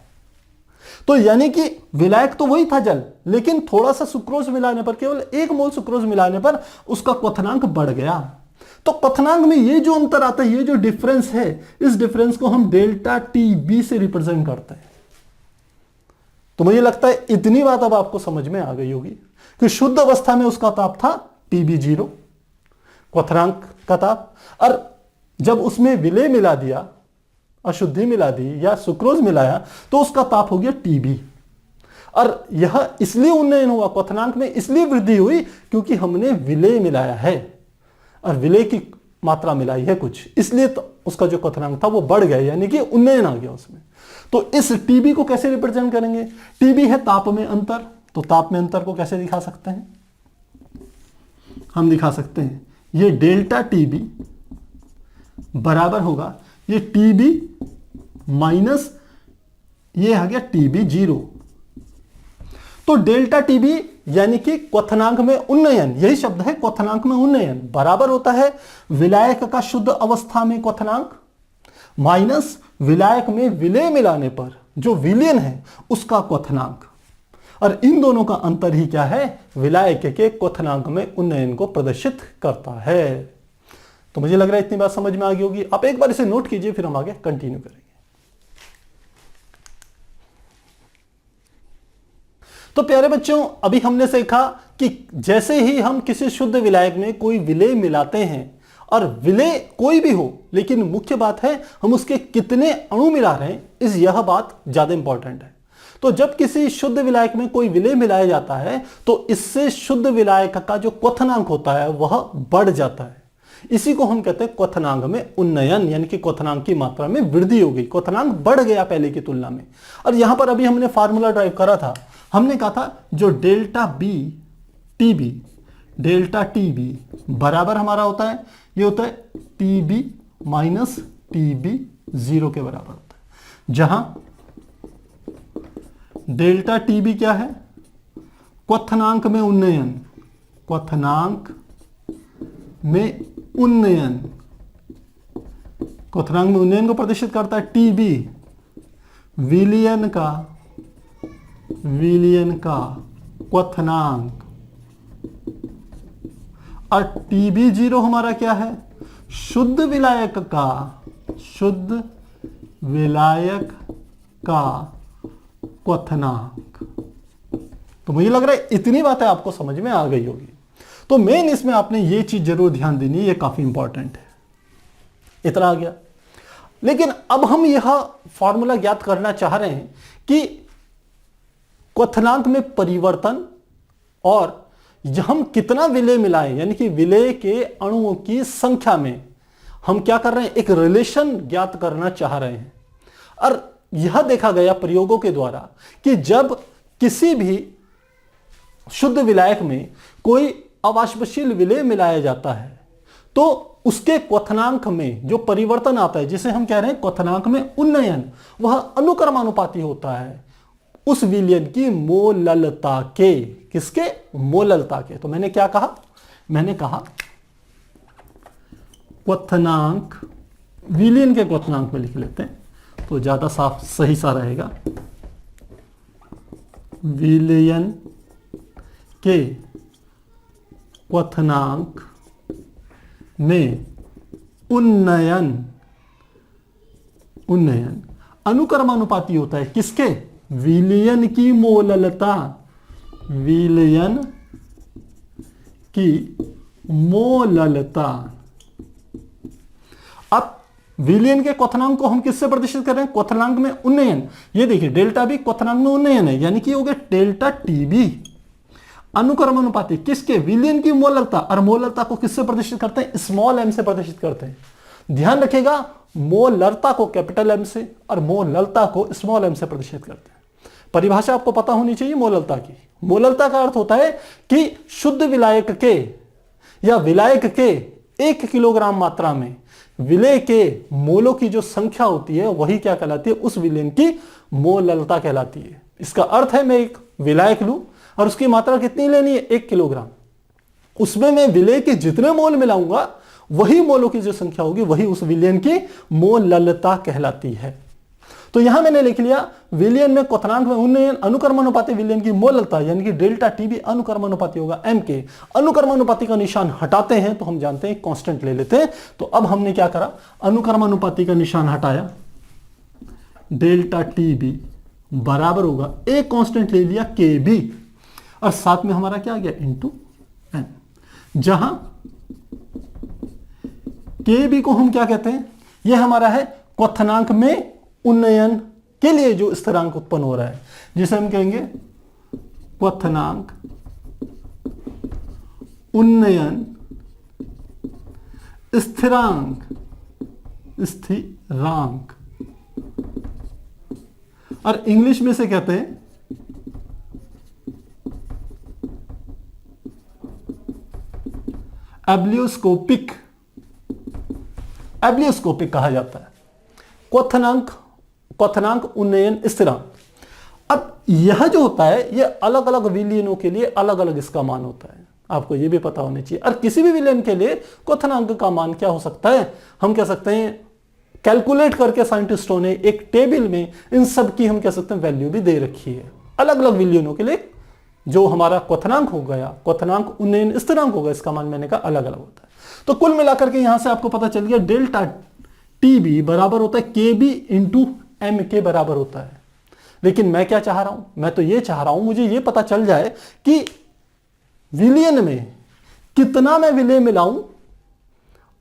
तो यानी कि विलायक तो वही था जल, लेकिन थोड़ा सा सुक्रोज मिलाने पर, केवल 1 मोल सुक्रोज मिलाने पर उसका क्वथनांक बढ़ गया। तो क्वथनांक में ये जो अंतर आता है, ये जो डिफरेंस है, इस डिफरेंस को हम डेल्टा TB से रिप्रेजेंट करते हैं। तो मुझे लगता है इतनी बात अब आपको समझ में आ गई होगी कि शुद्ध अवस्था में उसका ताप था TB0, क्वथनांक का ताप, और जब उसमें विलय मिला दिया, अशुद्धि मिला दी या सुक्रोज मिलाया तो उसका ताप हो गया TB। और यह इसलिए उन्नयन हुआ, क्वथनांक में इसलिए वृद्धि हुई क्योंकि हमने विलय मिलाया है और विलय की मात्रा मिलाई है कुछ, इसलिए तो उसका जो क्वथनांक था वो बढ़ गया, यानी कि उन्नयन आ गया उसमें। तो इस TB को कैसे रिप्रेजेंट करेंगे, TB है ताप में अंतर, तो ताप में अंतर को कैसे दिखा सकते हैं, हम दिखा सकते हैं ये डेल्टा TB बराबर होगा ये TB माइनस ये आ गया TB0। तो डेल्टा TB यानी कि क्वथनांक में उन्नयन, यही शब्द है क्वथनांक में उन्नयन, बराबर होता है विलायक का शुद्ध अवस्था में क्वथनांक माइनस विलायक में विलय मिलाने पर जो विलयन है उसका क्वथनांक। और इन दोनों का अंतर ही क्या है, विलायक के क्वथनांक में उन्नयन को प्रदर्शित करता है। तो मुझे लग रहा है इतनी बात समझ में आ गई होगी। आप एक बार इसे नोट कीजिए, फिर हम आगे कंटिन्यू करेंगे। तो प्यारे बच्चों, अभी हमने सीखा कि जैसे ही हम किसी शुद्ध विलायक में कोई विलय मिलाते हैं, और विलय कोई भी हो, लेकिन मुख्य बात है हम उसके कितने अणु मिला रहे हैं, यह बात ज्यादा इंपॉर्टेंट है। तो जब किसी शुद्ध विलायक में कोई विलय मिलाया जाता है तो इससे शुद्ध विलायक का जो क्वथनांक होता है वह बढ़ जाता है। इसी को हम कहते हैं क्वथनांक में उन्नयन, यानी कि क्वथनांक की मात्रा में वृद्धि हो गई, क्वथनांक बढ़ गया पहले की तुलना में। और यहां पर अभी हमने फार्मूला ड्राइव करा था, हमने कहा था जो डेल्टा टी बी बराबर हमारा होता है, ये होता है T B minus T B 0 के बराबर होता है, जहां डेल्टा टी बी क्या है, क्वथनांक में उन्नयन, क्वथनांक में उन्नयन को प्रदर्शित करता है। टी बी विलयन का क्वथनांक, और टीबी 0 हमारा क्या है, शुद्ध विलायक का क्वथनांक। तो मुझे लग रहा है इतनी बातें आपको समझ में आ गई होगी। तो मेन इसमें आपने ये चीज जरूर ध्यान देनी है, ये काफी इंपॉर्टेंट है। इतना आ गया। लेकिन अब हम यह फॉर्मूला ज्ञात करना चाह रहे हैं कि क्वथनांक में परिवर्तन और हम कितना विलय मिलाएं, यानी कि विलय के अणुओं की संख्या में हम क्या कर रहे हैं, एक रिलेशन ज्ञात करना चाह रहे हैं। और यह देखा गया प्रयोगों के द्वारा कि जब किसी भी शुद्ध विलायक में कोई अवाष्पशील विलय मिलाया जाता है तो उसके क्वथनांक में जो परिवर्तन आता है, जिसे हम कह रहे हैं क्वथनांक में उन्नयन, वह अनुक्रमानुपाती होता है उस विलयन की मोललता के। किसके? मोललता के। तो मैंने क्या कहा, मैंने कहा क्वथनांक, विलयन के क्वथनांक में लिख लेते हैं तो ज्यादा साफ सही सा रहेगा। विलयन के क्वथनांक में उन्नयन अनुक्रमानुपाती होता है। किसके? विलयन की मोललता, विलयन की मोललता। अब विलयन के क्वथनांक को हम किससे प्रदर्शित कर रहे हैं? क्वथनांक में उन्नयन। ये देखिए डेल्टा बी क्वथनांक में उन्नयन है, यानी कि हो गया डेल्टा टीबी अनुक्रमानुपाती किसके? विलयन की मोललता। और मोललता को किससे प्रदर्शित करते हैं? स्मॉल एम से प्रदर्शित करते हैं। ध्यान रखिएगा, मोलरता को कैपिटल एम से और मोललता को स्मॉल एम से प्रदर्शित करते हैं। परिभाषा आपको पता होनी चाहिए मोललता की। मोललता का अर्थ होता है कि शुद्ध विलायक के या विलायक के 1 किलोग्राम मात्रा में विलय के मोलों की जो संख्या होती है वही क्या कहलाती है? उस विलयन की मोललता कहलाती है। इसका अर्थ है मैं एक विलायक लूं और उसकी मात्रा कितनी लेनी है? 1 किलोग्राम। उसमें मैं विलय के जितने मोल मिलाऊंगा वही मोलों की जो संख्या होगी वही उस विलयन की मोललता कहलाती है। तो यहां मैंने लिख लिया विलयन में क्वथनांक में उन्नयन अनुक्रमानुपाती विलयन की मोललता, यानी कि डेल्टा टीबी अनुक्रमानुपाती होगा एम के। अनुक्रमानुपाती का निशान हटाते हैं तो हम जानते हैं कांस्टेंट ले लेते हैं। तो अब हमने क्या करा, अनुक्रमानुपाती का निशान हटाया, डेल्टा टीबी बराबर होगा एक कांस्टेंट ले लिया के बी, और साथ में हमारा क्या आ गया? Into N. जहां के बी को हम क्या कहते हैं? यह हमारा है क्वथनांक में उन्नयन के लिए जो स्थिरांक उत्पन्न हो रहा है, जिसे हम कहेंगे क्वथनांक उन्नयन स्थिरांक। और इंग्लिश में से कहते हैं एब्लियोस्कोपिक कहा जाता है क्वथनांक उन्नयन स्थिरांक। अब यह जो होता है ये अलग अलग विलियनों के लिए अलग अलग इसका मान होता है, आपको ये भी पता होना चाहिए। और किसी भी विलियन के लिए क्वथनांक का मान क्या हो सकता है, हम कह सकते हैं कैलकुलेट करके साइंटिस्टों ने एक टेबल में इन सब की हम कह सकते हैं वैल्यू भी दे रखी है। अलग अलग विलियनों के लिए जो हमारा क्वथनांक हो गया, क्वथनांक उन्नयन स्थिरांक होगा, इसका मान मैंने कहा अलग अलग होता है। तो कुल मिलाकर के यहां से आपको पता चल गया डेल्टा टी बी बराबर होता है के बी इंटू एम के बराबर होता है। लेकिन मैं क्या चाह रहा हूं, मैं तो ये चाह रहा हूं मुझे ये पता चल जाए कि विलियन में कितना मैं विलय मिलाऊं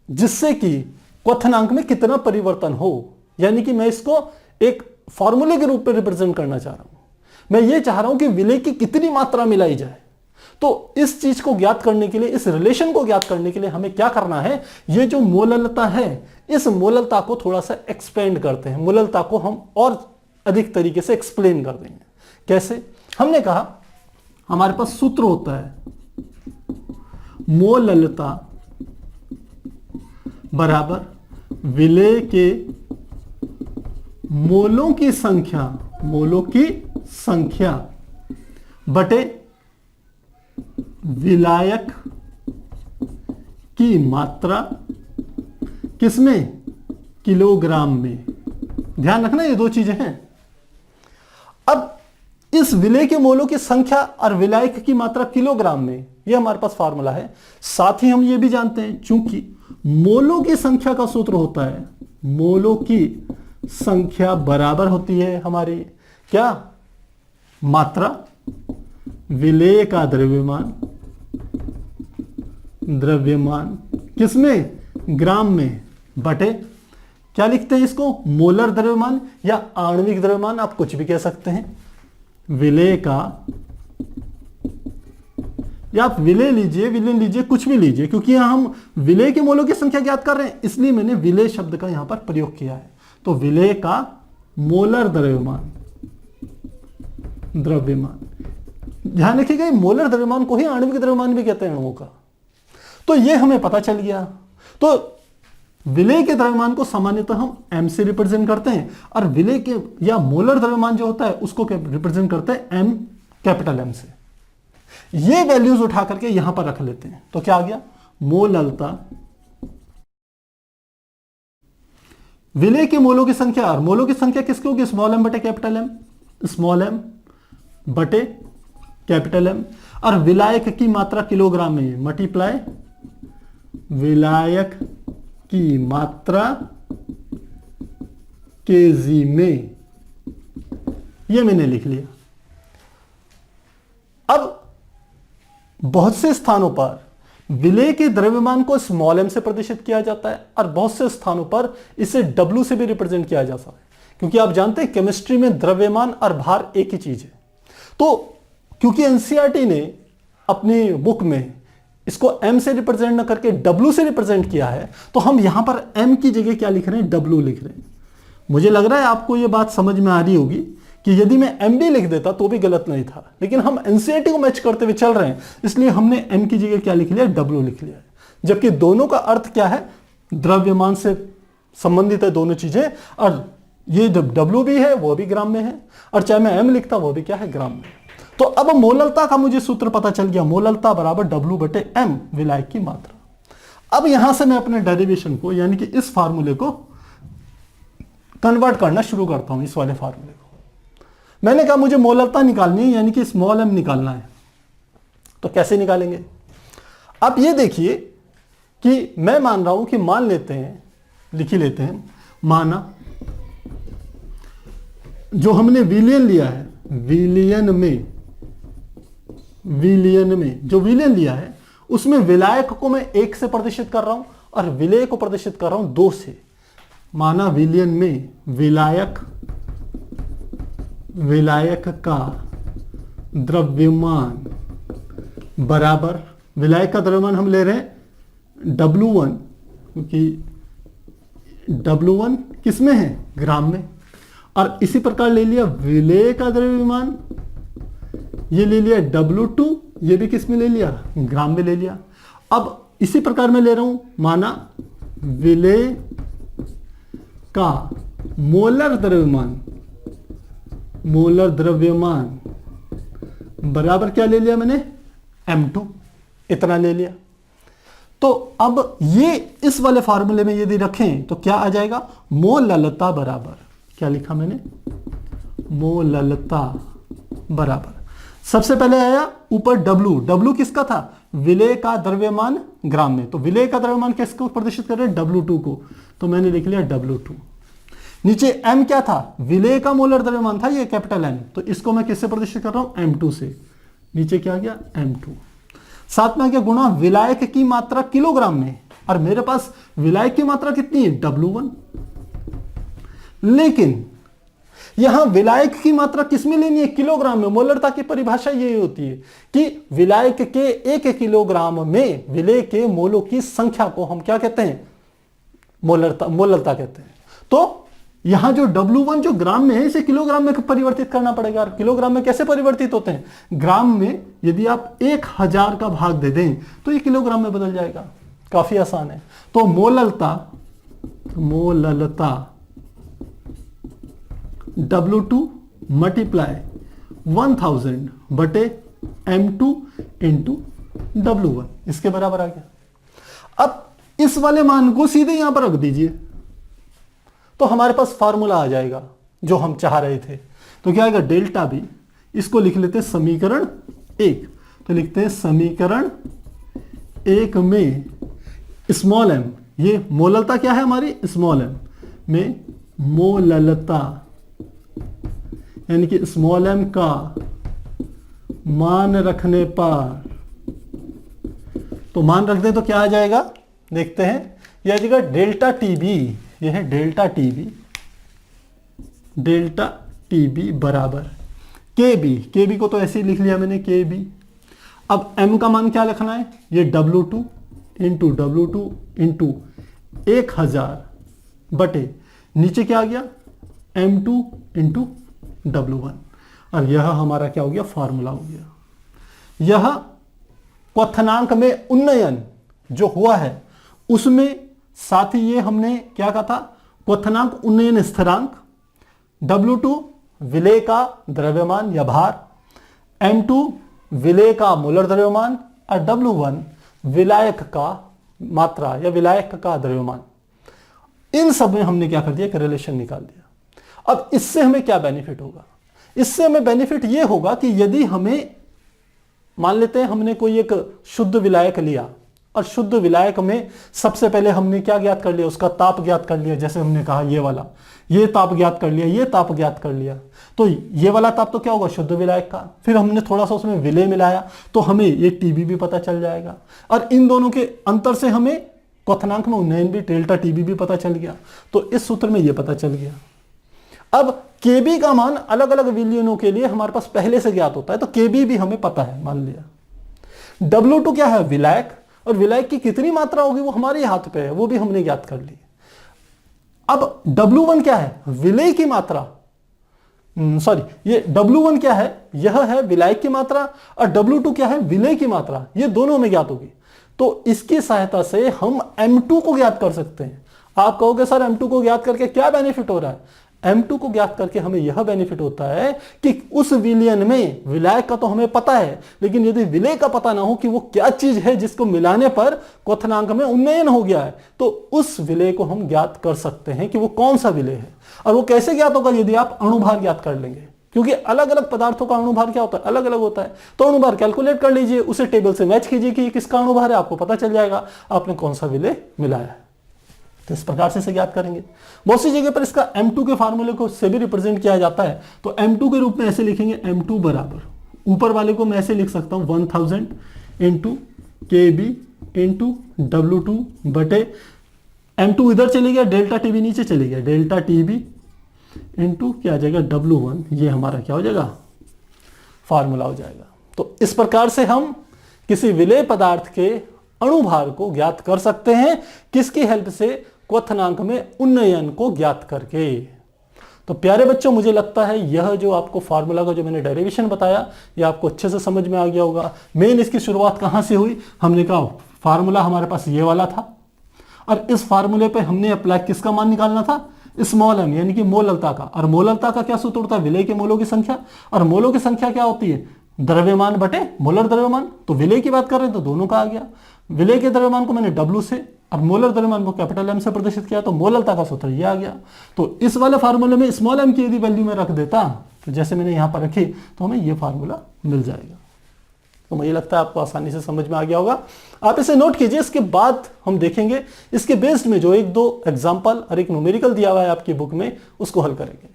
जिससे कि क्वथनांक में कितना परिवर्तन हो, यानी कि मैं इसको एक फॉर्मूले के रूप में रिप्रेजेंट करना चाह रहा हूं। मैं ये चाह रहा हूं कि विलय की कितनी मात्रा मिलाई जाए। तो इस चीज को ज्ञात करने के लिए, इस रिलेशन को ज्ञात करने के लिए हमें क्या करना है, ये जो मोललता है इस मोललता को थोड़ा सा एक्सपेंड करते हैं, मोललता को हम और अधिक तरीके से एक्सप्लेन कर देंगे। कैसे? हमने कहा हमारे पास सूत्र होता है मोललता बराबर विलय के मोलों की संख्या बटे विलायक की मात्रा किसमें, किलोग्राम में। ध्यान रखना ये दो चीजें हैं। अब इस विलय के मोलों की संख्या और विलायक की मात्रा किलोग्राम में, यह हमारे पास फार्मूला है। साथ ही हम ये भी जानते हैं चूंकि मोलों की संख्या का सूत्र होता है, मोलों की संख्या बराबर होती है हमारी क्या, मात्रा विलय का द्रव्यमान किसमें, ग्राम में, बटे क्या लिखते हैं इसको, मोलर द्रव्यमान या आणविक द्रव्यमान, आप कुछ भी कह सकते हैं। विलय का, या आप विलय लीजिए, कुछ भी लीजिए, क्योंकि यहां हम विलय के मोलों की संख्या ज्ञात कर रहे हैं, इसलिए मैंने विलय शब्द का यहां पर प्रयोग किया है। तो विलय का मोलर द्रव्यमान, ध्यान रखिएगा मोलर द्रव्यमान को ही आणविक द्रव्यमान भी कहते हैं अणुओं का। तो ये हमें पता चल गया। तो विलय के द्रव्यमान को सामान्यतः हम m से रिप्रेजेंट करते हैं, और विलय के या मोलर द्रव्यमान जो होता है उसको रिप्रेजेंट करते हैं m, कैपिटल M से। ये वैल्यूज उठा करके यहां पर रख लेते हैं। तो क्या आ गया, मोललता विलय के मोलों की संख्या, और मोलों की संख्या किसकी होगी, स्मॉल m बटे कैपिटल M, स्मॉल m बटे कैपिटल M, और विलायक की मात्रा किलोग्राम में, मल्टीप्लाई विलायक की मात्रा केजी में, यह मैंने लिख लिया। अब बहुत से स्थानों पर विलय के द्रव्यमान को स्मॉल m से प्रदर्शित किया जाता है, और बहुत से स्थानों पर इसे W से भी रिप्रेजेंट किया जा सकता है, क्योंकि आप जानते हैं केमिस्ट्री में द्रव्यमान और भार एक ही चीज है। तो क्योंकि एनसीईआरटी ने अपनी बुक में इसको m से रिप्रेजेंट न करके W से रिप्रेजेंट किया है, तो हम यहां पर m की जगह क्या लिख रहे हैं, W लिख रहे हैं। मुझे लग रहा है आपको यह बात समझ में आ रही होगी कि यदि मैं MD लिख देता तो भी गलत नहीं था, लेकिन हम एनसीईआरटी को मैच करते हुए चल रहे हैं, इसलिए हमने m की जगह क्या लिख लिया, W लिख लिया है। जबकि दोनों का अर्थ क्या है, द्रव्यमान से संबंधित है दोनों चीजें, और ये जब W भी है वो भी ग्राम में है, और चाहे मैं m लिखता वो भी क्या है, ग्राम में। तो अब मोललता का मुझे सूत्र पता चल गया, मोललता बराबर W बटे M, विलायक की मात्रा। अब यहां से मैं अपने डेरिवेशन को, यानी कि इस फार्मूले को कन्वर्ट करना शुरू करता हूं, इस वाले फार्मूले को। मैंने कहा मुझे मोललता निकालनी है, यानी कि स्मॉल m निकालना है। तो कैसे निकालेंगे, आप ये देखिए कि मैं मान रहा हूं कि मान लेते हैं, लिख ही लेते हैं, माना जो हमने विलियन लिया है, विलियन में जो विलियन लिया है उसमें विलायक को मैं 1 से प्रदर्शित कर रहा हूं और विलय को प्रदर्शित कर रहा हूं 2 से। माना विलियन में विलायक का द्रव्यमान बराबर, विलायक का द्रव्यमान हम ले रहे हैं W1, क्योंकि W1 किस में है, ग्राम में, और इसी प्रकार ले लिया विलय का द्रव्यमान, ये ले लिया W2, ये भी किस में ले लिया, ग्राम में ले लिया। अब इसी प्रकार मैं ले रहा हूं, माना विलय का मोलर द्रव्यमान मोलर द्रव्यमान बराबर क्या ले लिया मैंने, m2, इतना ले लिया। तो अब ये इस वाले फार्मूले में यदि रखें तो क्या आ जाएगा, मोललता बराबर, क्या लिखा मैंने, मोललता बराबर, सबसे पहले आया ऊपर W, W किसका था, विलेय का द्रव्यमान ग्राम में, तो विलेय का द्रव्यमान किसको प्रदर्शित कर रहे हैं, W2 को, तो मैंने लिख लिया W2। नीचे M क्या था, विलेय का मोलर द्रव्यमान था ये कैपिटल M, तो इसको मैं किससे प्रदर्शित कर रहा हूं, M2 से, नीचे क्या गया M2, साथ में क्या गुणा विलायक की मात्रा किलोग्राम में, और मेरे पास विलायक की मात्रा कितनी है, W1, लेकिन यहां विलायक की मात्रा किसमें लेनी है, किलोग्राम में। मोलरता की परिभाषा यही होती है कि विलायक के 1 किलोग्राम में विलेय के मोलों की संख्या को हम क्या कहते हैं, मोलरता कहते हैं। तो यहां जो W1 जो ग्राम में है इसे किलोग्राम में परिवर्तित करना पड़ेगा। और किलोग्राम में कैसे परिवर्तित होते हैं, ग्राम में यदि आप 1000 का भाग दे दें तो ये किलोग्राम में बदल जाएगा, काफी आसान है। तो मोललता W2 मल्टीप्लाई 1000 बटे M2 इंटू W1, इसके बराबर आ गया। अब इस वाले मान को सीधे यहां पर रख दीजिए तो हमारे पास फार्मूला आ जाएगा जो हम चाह रहे थे। तो क्या आएगा, डेल्टा बी, इसको लिख लेते हैं समीकरण 1, तो लिखते हैं समीकरण 1 में स्मॉल m, ये मोललता क्या है हमारी, स्मॉल m में मोललता यानी कि स्मॉल m का मान रखने पर, तो मान रख दें तो क्या आ जाएगा, देखते हैं, यह आ जाएगा डेल्टा टीबी, यह है डेल्टा टीबी बराबर केबी को तो ऐसे ही लिख लिया मैंने केबी। अब m का मान क्या लिखना है, ये W2 इंटू 1000 बटे नीचे क्या आ गया, M2 इंटू W1, और यह हमारा क्या हो गया, फार्मूला हो गया। यह क्वथनांक में उन्नयन जो हुआ है उसमें साथ ही ये हमने क्या कहा था, क्वथनांक उन्नयन स्थिरांक, W2 विलेय का द्रव्यमान या भार, M2 विलेय का मोलर द्रव्यमान, और W1 विलायक का मात्रा या विलायक का द्रव्यमान। इन सब में हमने क्या कर दिया, एक रिलेशन निकाल दिया। अब इससे हमें क्या बेनिफिट होगा, इससे हमें बेनिफिट यह होगा कि यदि हमें, मान लेते हैं हमने कोई एक शुद्ध विलायक लिया, और शुद्ध विलायक में सबसे पहले हमने क्या ज्ञात कर लिया, उसका ताप ज्ञात कर लिया, जैसे हमने कहा ये वाला, ये ताप ज्ञात कर लिया, ये ताप ज्ञात कर लिया, तो ये वाला ताप तो क्या होगा, शुद्ध विलायक का। फिर हमने थोड़ा सा उसमें विलेय मिलाया तो हमें ये टीबी भी पता चल जाएगा, और इन दोनों के अंतर से हमें क्वथनांक में उन्नयन भी, डेल्टा टीबी भी पता चल गया। तो इस सूत्र में ये पता चल गया। अब केबी का मान अलग अलग विलयनों के लिए हमारे पास पहले से ज्ञात होता है, तो केबी भी हमें पता है, मान लिया। W2 क्या है, विलायक, और विलायक की कितनी मात्रा होगी वो हमारे हाथ पे है, वो भी हमने ज्ञात कर ली। अब W1 क्या है, विलेय की मात्रा, ये W1 क्या है, यह है विलायक की मात्रा, और W2 क्या है, विलेय की मात्रा, ये दोनों में ज्ञात होगी। तो इसकी सहायता से हम M2 को ज्ञात कर सकते हैं। आप कहोगे सर M2 को ज्ञात करके क्या बेनिफिट हो रहा है, M2 को ज्ञात करके हमें यह बेनिफिट होता है कि उस विलयन में विलायक का तो हमें पता है, लेकिन यदि विलेय का पता ना हो कि वो क्या चीज है जिसको मिलाने पर क्वथनांक में उन्नयन हो गया है, तो उस विलेय को हम ज्ञात कर सकते हैं कि वो कौन सा विलेय है। और वो कैसे ज्ञात होगा, यदि आप अणुभार ज्ञात कर लेंगे, क्योंकि अलग अलग पदार्थों का अणुभार क्या होता है, अलग अलग होता है। तो अणुभार कैलकुलेट कर लीजिए, उसे टेबल से मैच कीजिए कि किसका अणुभार है, आपको पता चल जाएगा आपने कौन सा विलेय मिलाया है। तो इस प्रकार से इसे ज्ञात करेंगे। बहुत सी जगह पर इसका M2 के फार्मूले को से भी रिप्रेजेंट किया जाता है। तो M2 के रूप में ऐसे लिखेंगे, M2 बराबर, ऊपर वाले को मैं ऐसे लिख सकता हूं 1000 इंटू KB इंटू W2 बटे M2 इधर चले गया, डेल्टा टीबी नीचे चले गया, डेल्टा टीबी इंटू क्या आ जाएगा, W1, ये हमारा क्या हो जाएगा, फार्मूला हो जाएगा। तो इस प्रकार से हम किसी विलेय पदार्थ के अणुभार को ज्ञात कर सकते हैं, किसकी हेल्प से, क्वथनांक में उन्नयन को ज्ञात करके। तो प्यारे बच्चों, मुझे लगता है यह जो आपको फार्मूला का जो मैंने डेरिवेशन बताया, यह आपको अच्छे से समझ में आ गया होगा। मेन इसकी शुरुआत कहां से हुई, हमने कहा फार्मूला हमारे पास ये वाला था, और इस फार्मूले पे हमने अप्लाई किसका मान निकालना था, स्मॉल m यानी कि मोललता का। और मोललता का क्या सूत्र होता है? विलेय के मोलों की संख्या। और मोलों की संख्या क्या होती है? द्रव्यमान बटे मोलर द्रव्यमान। तो विलेय की बात कर रहे हैं तो दोनों का आ गया। विलेय के द्रव्यमान को मैंने W से और मोलर द्रव्यमान को कैपिटल M से प्रदर्शित किया, तो मोललता का सूत्र ये आ गया। तो इस वाले फार्मूले में स्मॉल m की यदि वैल्यू में रख देता, तो जैसे मैंने यहां पर रखी, तो हमें ये फार्मूला मिल जाएगा। तो मुझे लगता है आपको आसानी से समझ में आ गया होगा। आप इसे नोट कीजिए, इसके बाद हम देखेंगे इसके बेस्ड में जो एक दो एग्जाम्पल और एक न्यूमेरिकल दिया हुआ है आपकी बुक में, उसको हल करेंगे।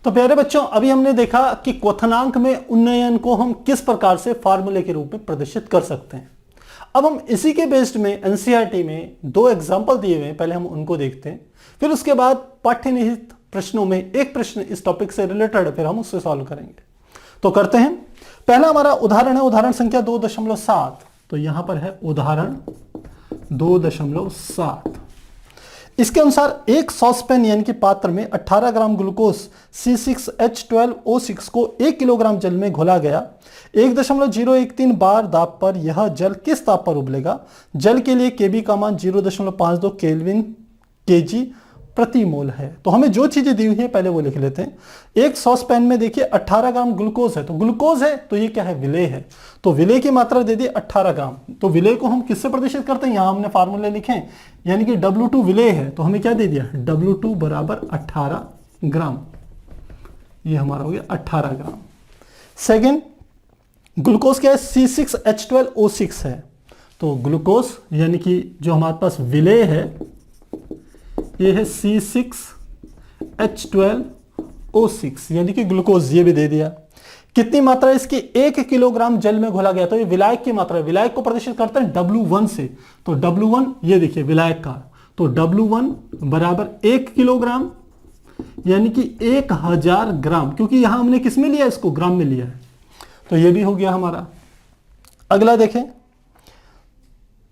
तो प्यारे बच्चों, अभी हमने देखा कि क्वथनांक में उन्नयन को हम किस प्रकार से फार्मूले के रूप में प्रदर्शित कर सकते हैं। अब हम इसी के बेस्ड में एनसीईआरटी में दो एग्जाम्पल दिए हुए हैं, पहले हम उनको देखते हैं, फिर उसके बाद पाठ्यनिहित प्रश्नों में एक प्रश्न इस टॉपिक से रिलेटेड है, फिर हम उससे सॉल्व करेंगे। तो करते हैं। पहला हमारा उदाहरण है उदाहरण संख्या 2.7। तो यहां पर है उदाहरण 2.7। इसके अनुसार एक सॉसपैन यानी कि पात्र में 18 ग्राम ग्लूकोज C6H12O6 को 1 किलोग्राम जल में घोला गया। 1.013 बार दाब पर यह जल किस ताप पर उबलेगा? जल के लिए Kb का मान 0.52 केल्विन Kg प्रति मोल है। तो हमें जो चीजें दी हुई है पहले वो लिख लेते हैं। एक सॉस पैन में देखिए 18 ग्राम ग्लूकोज है, तो ग्लूकोज है तो ये क्या है? विलेय है। तो विलेय की मात्रा दे दी 18 ग्राम। तो विलेय को हम किससे प्रदर्शित करते हैं? यहां हमने फार्मूले लिखे हैं, यानी कि W2 विलेय है, तो हमें क्या दे दिया? W2 बराबर 18 ग्राम। ये हमारा हो गया 18 ग्राम। सेकेंड, ग्लूकोज क्या है? C6H12O6 है। तो ग्लूकोज यानी कि जो हमारे पास विलेय है ये है C6H12O6 यानी कि ग्लूकोज, ये भी दे दिया। कितनी मात्रा इसकी? 1 किलोग्राम जल में घोला गया। तो ये विलायक की मात्रा है, विलायक को प्रदर्शित करते हैं W1 से। तो W1 ये देखिए विलायक का, तो W1 बराबर 1 किलोग्राम यानी कि 1000 ग्राम, क्योंकि यहां हमने किस में लिया? इसको ग्राम में लिया है। तो ये भी हो गया हमारा। अगला देखें,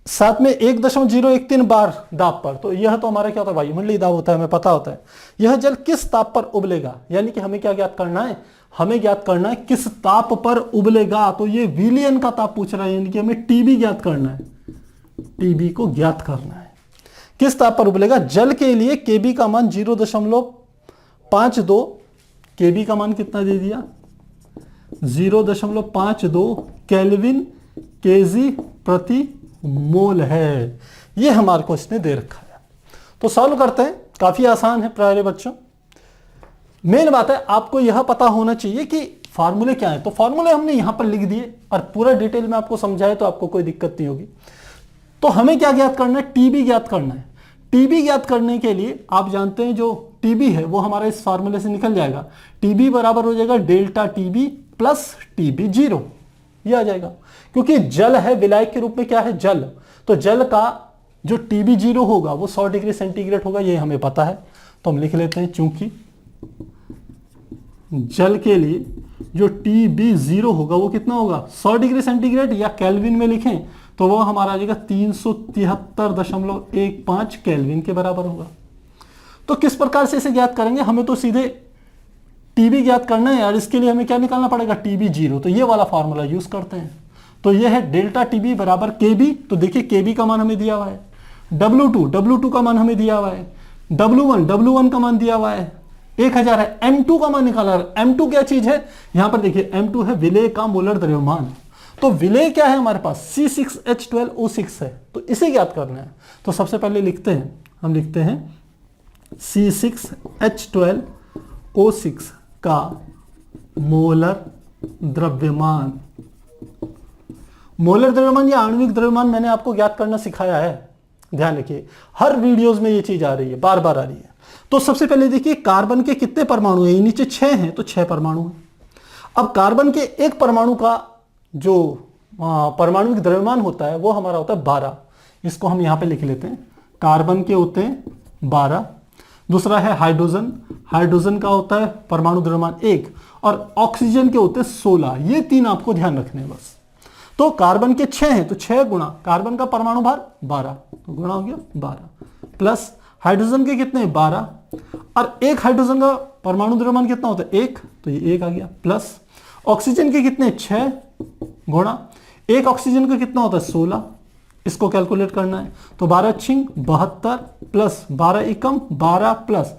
साथ में 1.013 बार दाब पर, तो यह तो हमारा क्या होता है? वायुमंडलीय दाब होता है, हमें पता होता है। यह जल किस ताप पर उबलेगा? यानी कि हमें क्या ज्ञात करना है? हमें ज्ञात करना है किस ताप पर उबलेगा। तो ये विलियन का ताप पूछ रहा है, यानी कि हमें टीबी ज्ञात करना है। टीबी को ज्ञात करना है, किस ताप पर उबलेगा। जल के लिए केबी का मान 0.52, केबी का मान कितना दे दिया? 0.52 केल्विन केजी प्रति मोल है। ये हमारे को इसने दे रखा है। तो सॉल्व करते हैं, काफी आसान है प्यारे बच्चों। मेन बात है आपको यह पता होना चाहिए कि फार्मूले क्या है। तो फार्मूले हमने यहां पर लिख दिए और पूरा डिटेल में आपको समझाए, तो आपको कोई दिक्कत नहीं होगी। तो हमें क्या ज्ञात करना है? टीबी ज्ञात करना है। टीबी ज्ञात करने के लिए आप जानते हैं जो टीबी है वो हमारा इस फार्मूले से निकल जाएगा। टीबी बराबर हो जाएगा डेल्टा टीबी प्लस टीबी 0, ये आ जाएगा। क्योंकि जल है, विलायक के रूप में क्या है? जल। तो जल का जो टीबी 0 होगा वो 100 डिग्री सेंटीग्रेड होगा, ये हमें पता है। तो हम लिख लेते हैं, चूंकि जल के लिए जो टीबी 0 होगा वो कितना होगा? 100 डिग्री सेंटीग्रेड, या केल्विन में लिखें तो वो हमारा आ जाएगा 373.15 केल्विन के बराबर होगा। तो किस प्रकार से इसे ज्ञात करेंगे? हमें तो सीधे टीबी ज्ञात करना है यार। इसके लिए हमें क्या निकालना पड़ेगा? टीबी 0। तो ये वाला फॉर्मूला यूज करते हैं। तो ये है डेल्टा टीबी बराबर केबी। तो देखिए केबी का मान हमें दिया हुआ है, W2 का मान हमें दिया हुआ है, W1 का मान दिया हुआ है 1000 है, M2 का मान निकाला है। M2 क्या चीज है? यहां पर देखिए M2 है विलेय का मोलर द्रव्यमान। तो विलेय क्या है हमारे पास? C6H12O6 है, तो इसे ज्ञात करना है। तो सबसे पहले लिखते हैं, हम लिखते हैं C6H12O6 का मोलर द्रव्यमान। मोलर द्रव्यमान या आणविक द्रव्यमान मैंने आपको ज्ञात करना सिखाया है, ध्यान रखिए। हर वीडियोस में ये चीज आ रही है, बार बार आ रही है। तो सबसे पहले देखिए कार्बन के कितने परमाणु हैं? नीचे 6 हैं, तो 6 परमाणु हैं। अब कार्बन के एक परमाणु का जो परमाणुिक द्रव्यमान होता है वो हमारा होता है 12। इसको हम यहां पे लिख लेते हैं। कार्बन के होते हैं 12। दूसरा है हाइड्रोजन, हाइड्रोजन का होता है परमाणु द्रव्यमान 1, और ऑक्सीजन के होते हैं 16। ये 3 आपको ध्यान रखने हैं बस। तो कार्बन के 6 हैं, तो 6 गुणा कार्बन का परमाणु भार 12, तो गुणा हो गया 12, प्लस हाइड्रोजन के कितने? 12, और एक हाइड्रोजन का परमाणु द्रव्यमान कितना होता है? 1, तो ये 1 आ गया, प्लस ऑक्सीजन के कितने? 6 गुणा एक ऑक्सीजन का कितना होता है? 16, इसको कैलकुलेट करना है। तो 12 छिंग 72 प्लस 12 एकम 12 प्लस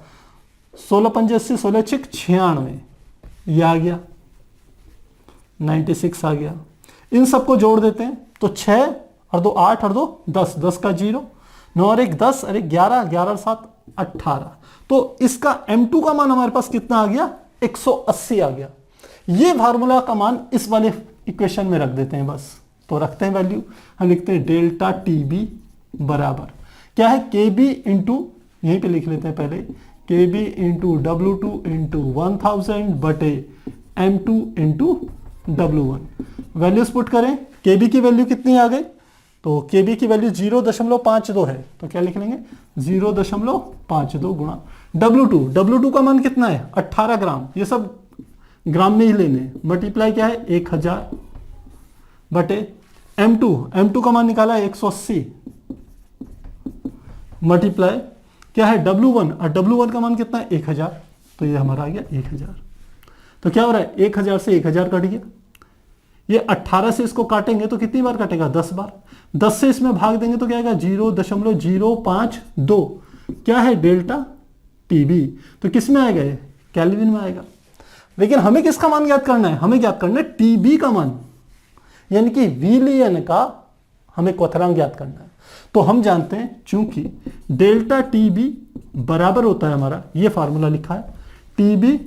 16 पंजे 80 16 छिक 96, ये आ गया 96 आ गया। इन सबको जोड़ देते हैं तो 6 और 2 8 और 2 10, 10 का 0, 9 और 1 10 और 1 11, 11 और 7 18। तो इसका M2 का मान हमारे पास कितना आ गया, 180 आ गया। ये फार्मूला का मान इस वाले इक्वेशन में रख देते हैं बस। तो रखते हैं वैल्यू, हम लिखते हैं डेल्टा टीबी बराबर क्या है, केबी इंटू, यहीं पे लिख लेते हैं पहले, केबी इंटू W2 इंटू 1000 बटे M2 into W1। Values put करें, केबी की वैल्यू कितनी आ गई, तो केबी की वैल्यू 0.52 है, तो क्या लिख लेंगे 0.52 गुणा W2 का मान कितना है 18 ग्राम, ये सब ग्राम में ही लेने, मल्टीप्लाई क्या है 1000 बटे M2 का मान निकाला है 180 मल्टीप्लाई क्या है W1, और W1 का मान कितना है 1000, तो ये हमारा आ गया 1000। तो क्या हो रहा है 1000 से 1000 कट गया, ये 18 से इसको काटेंगे तो कितनी बार कटेगा 10 बार, 10 से इसमें भाग देंगे तो क्या आएगा 0.052, क्या है डेल्टा टीबी। तो किस में आएगा, केल्विन में आएगा। लेकिन हमें किसका मान ज्ञात करना है, हमें ज्ञात करना है टीबी का मान, यानी कि विलियन का हमें क्वथनांक ज्ञात करना है। तो हम जानते हैं चूंकि डेल्टा टीबी बराबर होता है हमारा, ये फार्मूला लिखा है टीबी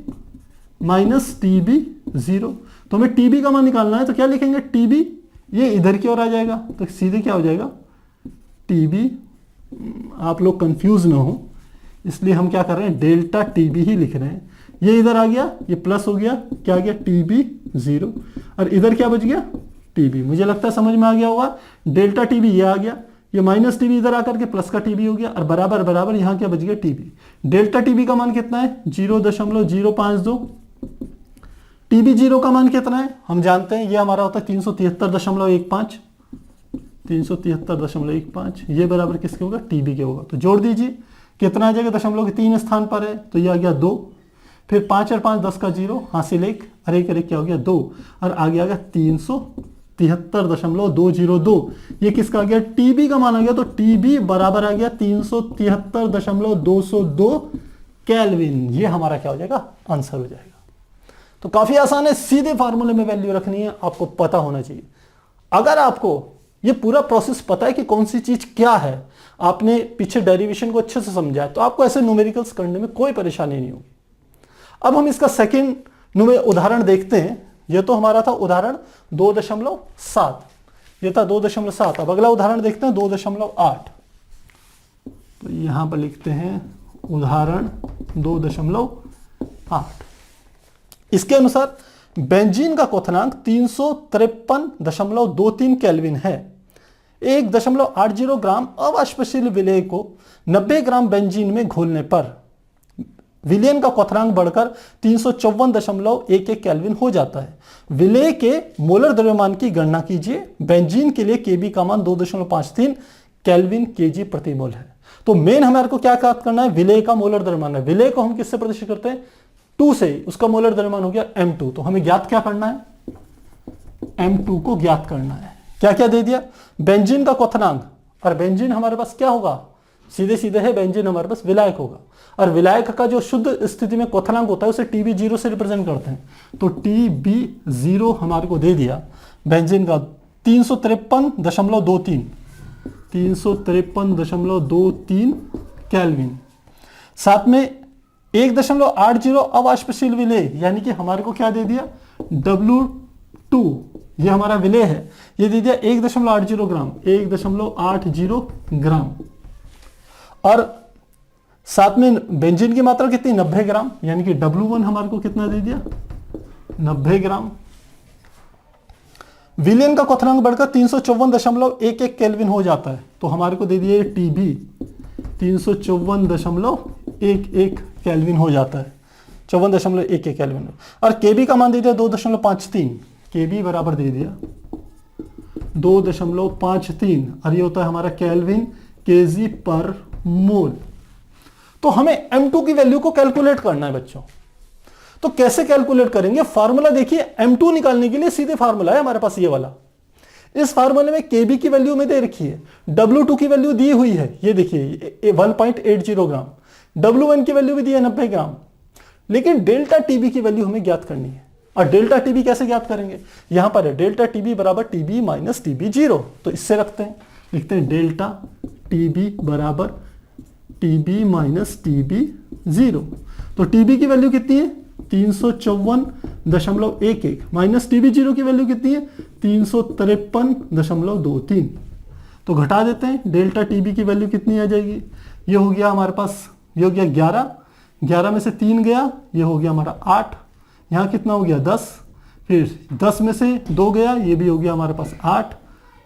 माइनस टीबी 0, तो हमें टीबी का मान निकालना है। तो क्या लिखेंगे टीबी, ये इधर की ओर आ जाएगा, तो सीधे क्या हो जाएगा टीबी, आप लोग कंफ्यूज ना हो इसलिए हम क्या कर रहे हैं डेल्टा टीबी ही लिख रहे हैं। ये इधर आ गया, ये प्लस हो गया, क्या आ गया टीबी 0, और इधर क्या बच गया टीबी। मुझे लगता है समझ में आ गया होगा, डेल्टा टीबी ये आ गया, ये माइनस टीबी इधर आकर के प्लस का टीबी हो गया, और बराबर बराबर यहां क्या बच गया टीबी। डेल्टा टीबी का मान कितना है 0.052, टीबी 0 का मान कितना है हम जानते हैं, ये हमारा होता है 373.15, 373.15, ये बराबर किसके होगा टीबी के होगा। तो जोड़ दीजिए कितना आ जाएगा, दशमलव के 3 स्थान पर है तो ये आ गया 2, फिर 5 और 5 10 का 0, हासिल 1, और एक क्या हो गया 2, और आगे आ गया 373.202, ये किसका आ गया टीबी का मान आ गया। तो टीबी बराबर आ गया 373.202 केल्विन, ये हमारा क्या हो जाएगा आंसर हो जाएगा। तो काफी आसान है, सीधे फार्मूले में वैल्यू रखनी है, आपको पता होना चाहिए। अगर आपको ये पूरा प्रोसेस पता है कि कौन सी चीज क्या है, आपने पीछे डेरिवेशन को अच्छे से समझा है, तो आपको ऐसे न्यूमेरिकल्स करने में कोई परेशानी नहीं होगी। अब हम इसका सेकंड उदाहरण देखते हैं। ये तो हमारा था उदाहरण 2.7, ये था 2.7। अब अगला उदाहरण देखते हैं 2.8। तो यहां पर लिखते हैं उदाहरण 2.8। इसके अनुसार बेंजीन का क्वथनांक 353.23 केल्विन है। 1.80 ग्राम अवाष्पशील विलेय को 90 ग्राम बेंजीन में घोलने पर विलेयन का क्वथनांक बढ़कर 354.11 केल्विन हो जाता है। विलेय के मोलर द्रव्यमान की गणना कीजिए। बेंजीन के लिए केबी का मान 2.53 केल्विन केजी प्रति मोल है। तो मेन हमारे को क्या ज्ञात करना है, विलेय का मोलर द्रव्यमान है। विलेय को हम किससे प्रदर्शित करते हैं 2 से, उसका मोलर द्रव्यमान हो गया M2। तो हमें ज्ञात क्या करना है, M2 को ज्ञात करना है। क्या क्या दे दिया, बेंजीन का क्वथनांक, और बेंजीन हमारे पास क्या होगा, सीधे सीधे है बेंजीन हमारे पास विलायक होगा, और विलायक का जो शुद्ध स्थिति में क्वथनांक होता है उसे TB 0 से रिप्रेजेंट करते हैं। तो TB 0 हमारे को दे दिया बेंजीन का 353.23 केल्विन। साथ में 1.80 अवाष्पशील विलेय, यानी कि हमारे को क्या दे दिया W2, ये हमारा विलेय है, ये दे दिया 1.80 ग्राम, 1.80 ग्राम। और साथ में बेंजीन की मात्रा कितनी 90 ग्राम, यानी कि W1 हमारे को कितना दे दिया 90 ग्राम। विलेयन का क्वथनांक बढ़कर 354.11 केल्विन हो जाता है। तो हमारे को दे दिया TB 354.11 केल्विन हो जाता है, 54.11 केल्विन। और केबी का मान दे दिया 2.53, केबी बराबर दे दिया 2.53, और ये होता है हमारा केल्विन केजी पर मोल। तो हमें M2 की वैल्यू को कैलकुलेट करना है बच्चों। तो कैसे कैलकुलेट करेंगे, फार्मूला देखिए, M2 निकालने के लिए सीधे फार्मूला है हमारे पास ये वाला। इस फार्मूले में Kb की वैल्यू में दे रखी है, W2 की वैल्यू दी हुई है, ये देखिए 1.80 ग्राम, W1 की वैल्यू भी दी है 90 ग्राम, लेकिन डेल्टा टीबी की वैल्यू हमें ज्ञात करनी है। और डेल्टा टीबी कैसे ज्ञात करेंगे, यहां पर है डेल्टा टीबी बराबर टीबी माइनस टीबी जीरो, तो इससे रखते हैं, लिखते हैं डेल्टा टीबी बराबर टीबी माइनस टीबी जीरो। तो टीबी की वैल्यू कितनी है 354.11 माइनस टीबी जीरो की वैल्यू कितनी है 353.23। तो घटा देते हैं, डेल्टा टीबी की वैल्यू कितनी आ जाएगी, ये हो गया हमारे पास, ये हो गया 11 में से 3 गया, ये हो गया हमारा 8, यहाँ कितना हो गया 10, फिर 10 में से 2 गया, ये भी हो गया हमारे पास 8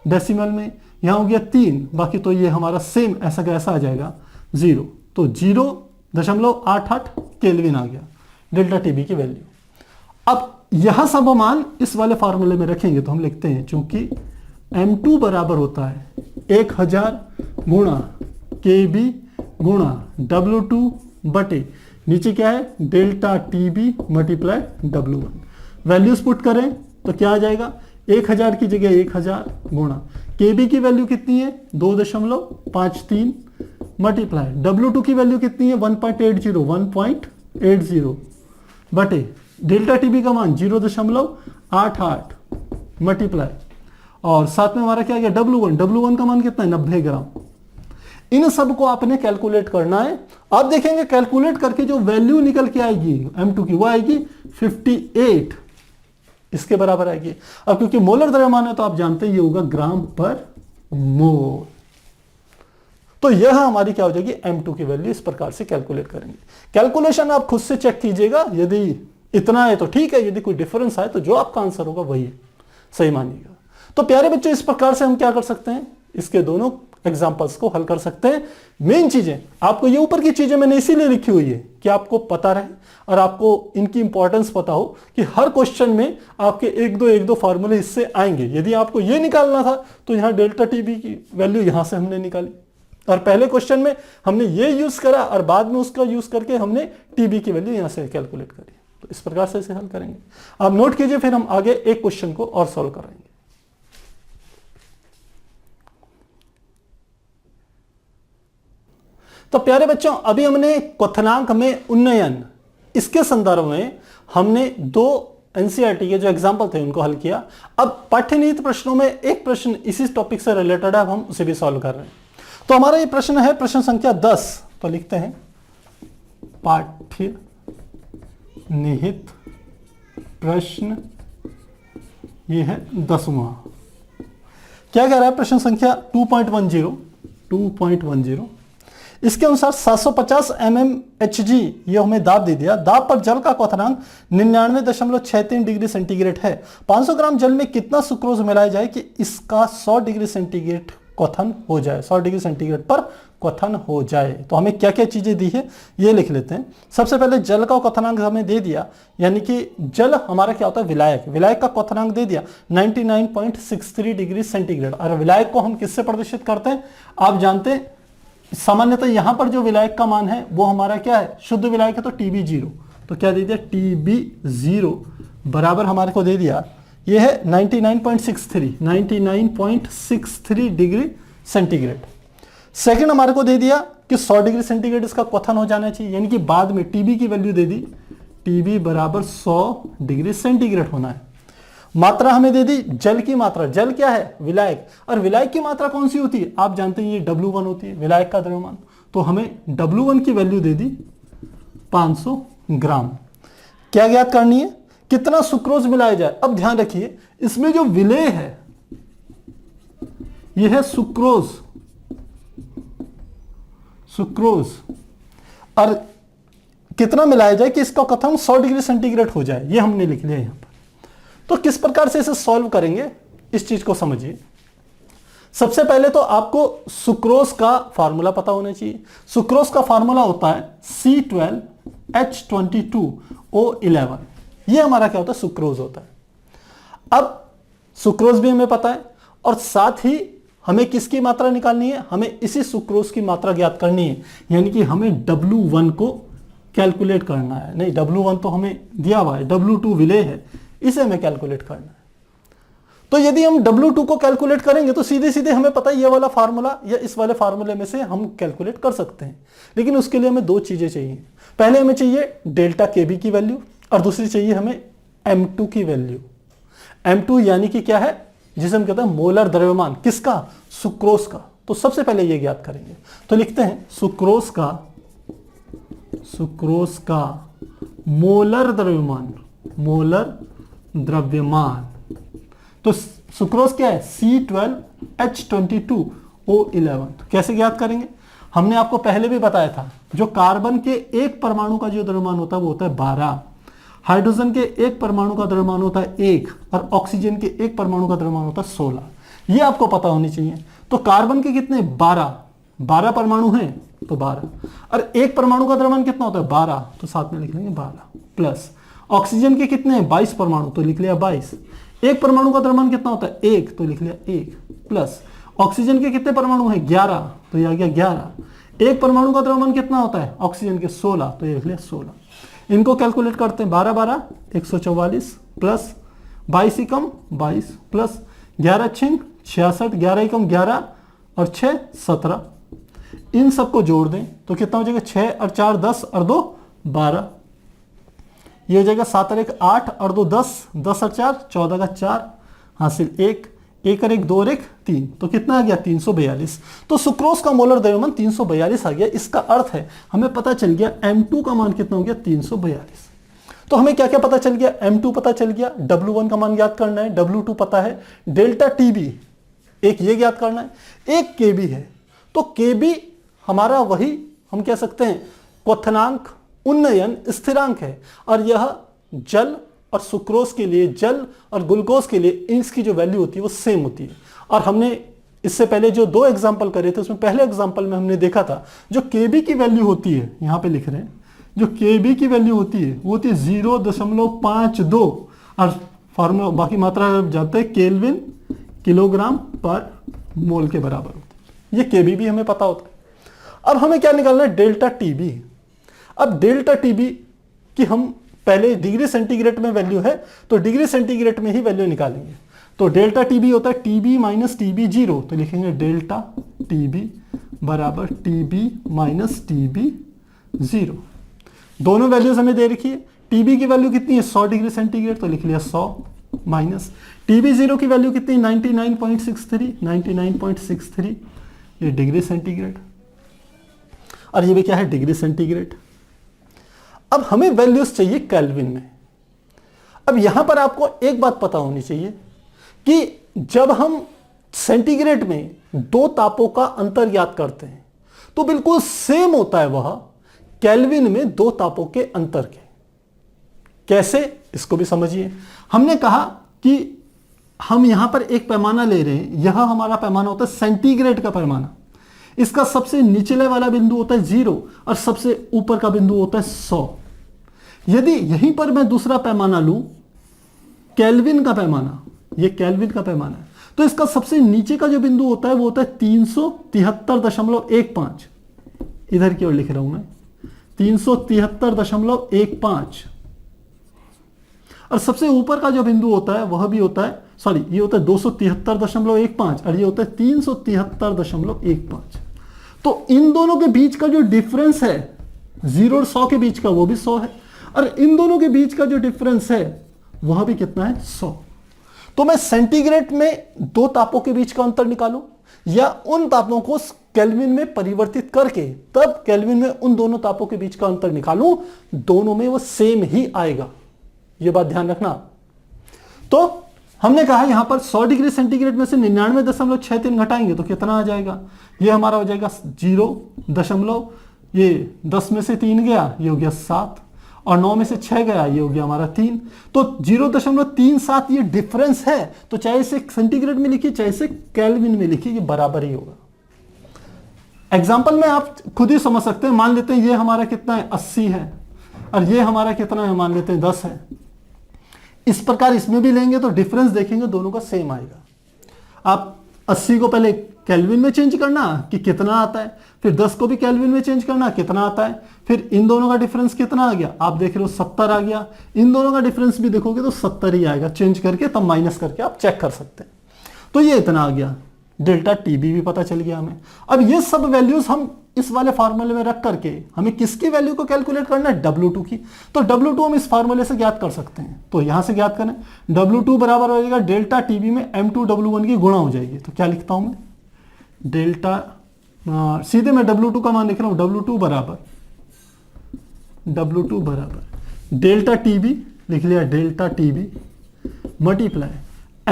डेसिमल में, यहाँ हो गया 3, बाकी तो ये हमारा सेम ऐसा का ऐसा आ जाएगा 0, तो 0.88 केल्विन आ गया डेल्टा टीबी की वैल्यू। अब यह सब मान इस वाले फार्मूले में रखेंगे तो हम लिखते हैं, चूंकि M2 बराबर होता है 1000 गुणा KB गुणा W2 बटे नीचे क्या है delta TB multiply W1। Values put करें तो क्या आ जाएगा, 1000 की जगह 1000 गुणा KB की वैल्यू कितनी है 2.53 मल्टीप्लाई W2 की वैल्यू कितनी है 1.80 बटे डेल्टा टीबी का मान 0.88 मल्टीप्लाई, और साथ में हमारा क्या गया W1 का मान कितना है 90 ग्राम। इन सब को आपने कैलकुलेट करना है। आप देखेंगे कैलकुलेट करके जो वैल्यू निकल के आएगी M2 की वो आएगी 58, इसके बराबर आएगी। अब क्योंकि मोलर द्रव्यमान है तो आप जानते हैं ये होगा ग्राम पर मोल। तो यह हमारी क्या हो जाएगी M2 की वैल्यू, इस प्रकार से कैलकुलेट करेंगे। कैलकुलेशन आप खुद से चेक कीजिएगा, यदि इतना है तो ठीक है, यदि कोई डिफरेंस आए तो जो आपका आंसर होगा वही सही मानिएगा। तो प्यारे बच्चों, इस प्रकार से हम क्या कर सकते हैं, इसके दोनों एग्जाम्पल्स को हल कर सकते हैं। मेन चीजें आपको, ये ऊपर की चीजें मैंने इसीलिए लिखी हुई है कि आपको पता रहे और आपको इनकी इंपॉर्टेंस पता हो कि हर क्वेश्चन में आपके एक दो फार्मूले इससे आएंगे। यदि आपको ये निकालना था तो यहाँ डेल्टा टीबी की वैल्यू यहां से हमने निकाली, और पहले क्वेश्चन में हमने ये यूज करा और बाद में उसका यूज करके हमने टीबी की वैल्यू यहां से कैलकुलेट करी। तो इस प्रकार से इसे हल करेंगे। आप नोट कीजिए, फिर हम आगे एक क्वेश्चन को और सॉल्व कराएंगे। तो प्यारे बच्चों, अभी हमने क्वथनांक में उन्नयन, इसके संदर्भ में हमने 2 एनसीईआरटी के जो एग्जाम्पल थे उनको हल किया। अब पाठ्यनीति प्रश्नों में एक प्रश्न इसी टॉपिक से रिलेटेड है, अब हम उसे भी सॉल्व कर रहे हैं। तो हमारा ये प्रश्न है प्रश्न संख्या 10। तो लिखते हैं पाठ्य निहित प्रश्न, ये है 10वां। क्या कह रहा है प्रश्न संख्या 2.10। इसके अनुसार 750 mmHg ये हमें दाब दे दिया। दाब पर जल का क्वथनांक 99.63 डिग्री सेंटीग्रेड है। 500 ग्राम जल में कितना सुक्रोज मिलाया जाए कि इसका 100 डिग्री सेंटीग्रेड क्वथन हो जाए, 100 डिग्री सेंटीग्रेड पर क्वथन हो जाए। तो हमें क्या क्या चीजें दी है ये लिख लेते हैं। सबसे पहले जल का क्वथनांक हमें दे दिया, यानी कि जल हमारा क्या होता है विलायक, विलायक का क्वथनांक दे दिया 99.63 डिग्री सेंटीग्रेड। और विलायक को हम किससे प्रदर्शित करते हैं, आप जानते हैं सामान्यतः यहां पर जो विलायक का मान है वो हमारा क्या है, शुद्ध विलायक है तो TB0। तो क्या दे दिया TB0 बराबर हमारे को दे दिया, ये है 99.63 डिग्री सेंटीग्रेड। सेकंड हमारे को दे दिया कि 100 डिग्री सेंटीग्रेड इसका क्वथन हो जाना चाहिए, यानी कि बाद में TB की वैल्यू दे दी, TB बराबर 100 डिग्री सेंटीग्रेड होना है। मात्रा हमें दे दी जल की मात्रा, जल क्या है विलायक, और विलायक की मात्रा कौन सी होती है आप जानते हैं ये W1 होती है विलायक का द्रव्यमान। तो हमें W1 की वैल्यू दे दी 500 ग्राम। क्या ज्ञात करनी है, कितना सुक्रोज मिलाया जाए। अब ध्यान रखिए इसमें जो विलेय है यह है सुक्रोज, और कितना मिलाया जाए कि इसका कथन 100 डिग्री सेंटीग्रेड हो जाए, ये हमने लिख लिया यहां पर। तो किस प्रकार से इसे सॉल्व करेंगे इस चीज को समझिए। सबसे पहले तो आपको सुक्रोज का फार्मूला पता होना चाहिए। सुक्रोज का फार्मूला होता है C12H22O11, ये हमारा क्या होता है सुक्रोज होता है। अब सुक्रोज भी हमें पता है, और साथ ही हमें किसकी मात्रा निकालनी है, हमें इसी सुक्रोज की मात्रा ज्ञात करनी है, यानी कि हमें W1 को कैलकुलेट करना है। नहीं W1 तो हमें दिया हुआ है, W2 विलेय है, इसे हमें कैलकुलेट करना है। तो यदि हम W2 को कैलकुलेट करेंगे तो सीधे सीधे हमें पता है ये वाला फार्मूला या इस वाले फार्मूले में से हम कैलकुलेट कर सकते हैं। लेकिन उसके लिए हमें दो चीजें चाहिए। पहले हमें चाहिए डेल्टा KB की वैल्यू और दूसरी चाहिए हमें M2 की वैल्यू। M2 यानी कि क्या है, जिसे हम कहते हैं मोलर द्रव्यमान, किसका, सुक्रोज का। तो सबसे पहले ये ज्ञात करेंगे, तो लिखते हैं सुक्रोज का मोलर द्रव्यमान। तो सुक्रोज क्या है, C12H22O11। तो कैसे ज्ञात करेंगे, हमने आपको पहले भी बताया था, जो कार्बन के एक परमाणु का जो द्रव्यमान होता है वो होता है 12, हाइड्रोजन के एक परमाणु का द्रव्यमान होता है 1 और ऑक्सीजन के एक परमाणु का द्रव्यमान होता है 16। ये आपको पता होनी चाहिए। तो कार्बन के कितने, 12 परमाणु हैं तो 12, और एक परमाणु का द्रव्यमान कितना होता है 12, तो साथ में लिख लेंगे 12 प्लस ऑक्सीजन के कितने 22 परमाणु, तो लिख लिया 22। एक परमाणु का द्रव्यमान कितना होता है 1, तो लिख लिया 1 प्लस ऑक्सीजन के कितने परमाणु हैं 11, तो ये आ गया 11। एक परमाणु का द्रव्यमान कितना होता है ऑक्सीजन के 16, तो ये लिख लिया 16। इनको कैलकुलेट करते हैं, 12 12 144 प्लस 22 एकम 22 प्लस 11 छिंग 66, 11 एकम 11 और 6 17। इन सबको जोड़ दें तो कितना हो जाएगा, 6 और 4 10 और 2 12। ये हो जाएगा 7 और 1 8 और 2 10, 10 और 4 14 का 4 हासिल 1, 1 और 1 2 और 1 3, तो कितना आ गया 342। तो सुक्रोज का मोलर द्रव्यमान 342 आ गया। इसका अर्थ है हमें पता चल गया M2 का मान कितना हो गया 342। तो हमें क्या क्या पता चल गया, M2 पता चल गया, W1 का मान ज्ञात करना है, W2 पता है, डेल्टा TB एक ये ज्ञात करना है, एक KB है। तो KB हमारा वही हम कह सकते हैं क्वथनांक उन्नयन स्थिरांक है, और यह जल और सुक्रोज के लिए, जल और ग्लूकोज के लिए इसकी जो वैल्यू होती है वो सेम होती है। और हमने इससे पहले जो दो एग्जाम्पल करे थे उसमें पहले एग्जाम्पल में हमने देखा था जो KB की वैल्यू होती है, यहां पे लिख रहे हैं, जो KB की वैल्यू होती है वो होती है 0.52 और फॉर्मूला बाकी मात्रा जानते हैं केल्विन किलोग्राम पर मोल के बराबर होती है। ये KB भी हमें पता होता है। अब हमें क्या निकालना है, डेल्टा TB। अब डेल्टा TB की हम पहले डिग्री सेंटीग्रेड में वैल्यू है तो डिग्री सेंटीग्रेड में ही वैल्यू निकालेंगे। तो डेल्टा TB होता है TB माइनस TB 0, तो लिखेंगे डेल्टा TB बराबर TB माइनस TB 0। दोनों वैल्यूज हमें दे रखी है। TB की वैल्यू कितनी है 100 डिग्री सेंटीग्रेड, तो लिख लिया 100 माइनस TB 0 की वैल्यू कितनी 99.63 ये डिग्री सेंटीग्रेड, और ये भी क्या है डिग्री सेंटीग्रेड। अब हमें वैल्यूज चाहिए केल्विन में। अब यहां पर आपको एक बात पता होनी चाहिए कि जब हम सेंटीग्रेड में दो तापों का अंतर ज्ञात करते हैं तो बिल्कुल सेम होता है वह केल्विन में दो तापों के अंतर के। कैसे, इसको भी समझिए। हमने कहा कि हम यहां पर एक पैमाना ले रहे हैं, यह हमारा पैमाना होता है सेंटीग्रेड का पैमाना। इसका सबसे निचले वाला बिंदु होता है 0 और सबसे ऊपर का बिंदु होता है 100। यदि यहीं पर मैं दूसरा पैमाना लूं केल्विन का पैमाना, ये केल्विन का पैमाना है, तो इसका सबसे नीचे का जो बिंदु होता है वो होता है 373.15। इधर की ओर लिख रहा हूं मैं 373.15, और सबसे ऊपर का जो बिंदु होता है वह भी होता है, सॉरी ये होता है 273.15 और ये होता है 373.15। तो इन दोनों के बीच का जो डिफरेंस है 0 और 100 के बीच का वो भी 100 है, और इन दोनों के बीच का जो डिफरेंस है वह भी कितना है 100। तो मैं सेंटीग्रेड में दो तापों के बीच का अंतर निकालूं या उन तापों को केल्विन में परिवर्तित करके तब केल्विन में उन दोनों तापों के बीच का अंतर निकालूं, दोनों में वो सेम ही आएगा। यह बात ध्यान रखना। तो हमने कहा यहां पर 100 डिग्री सेंटीग्रेड में से 99.63 घटाएंगे तो कितना आ जाएगा, ये हमारा हो जाएगा 0 ये 10 में से 3 गया, ये हो गया 7, और 9 में से 6 गया, ये हो गया हमारा 3। तो 0.37 ये डिफरेंस है। तो चाहे इसे सेंटीग्रेड में लिखिए चाहे इसे केल्विन में लिखिए, ये बराबर ही होगा। एग्जाम्पल में आप खुद ही समझ सकते हैं। मान लेते हैं ये हमारा कितना है 80 है और ये हमारा कितना है मान लेते हैं 10 है। इस प्रकार इसमें भी लेंगे तो डिफरेंस देखेंगे दोनों का सेम आएगा। आप 80 को पहले केल्विन में चेंज करना कि कितना आता है, फिर 10 को भी केल्विन में चेंज करना कितना आता है, फिर इन दोनों का डिफरेंस कितना आ गया, आप देख रहे हो 70 आ गया। इन दोनों का डिफरेंस भी देखोगे तो 70 ही आएगा, चेंज करके तब माइनस करके आप चेक कर सकते हैं। तो ये इतना आ गया, डेल्टा टीबी भी पता चल गया हमें। अब ये सब वैल्यूज हम इस वाले फार्मूले में रख करके हमें किसकी वैल्यू को कैलकुलेट करना है, W2 की। तो W2 हम इस फार्मूले से ज्ञात कर सकते हैं, तो यहां से ज्ञात करें, W2 बराबर हो जाएगा डेल्टा टीबी में M2W1 की गुणा हो जाएगी। तो क्या लिखता हूं मैं, डेल्टा सीधे मैं W2 का मान लिख रहा हूं, W2 बराबर डेल्टा टीबी लिख लिया, डेल्टा टीबी मल्टीप्लाई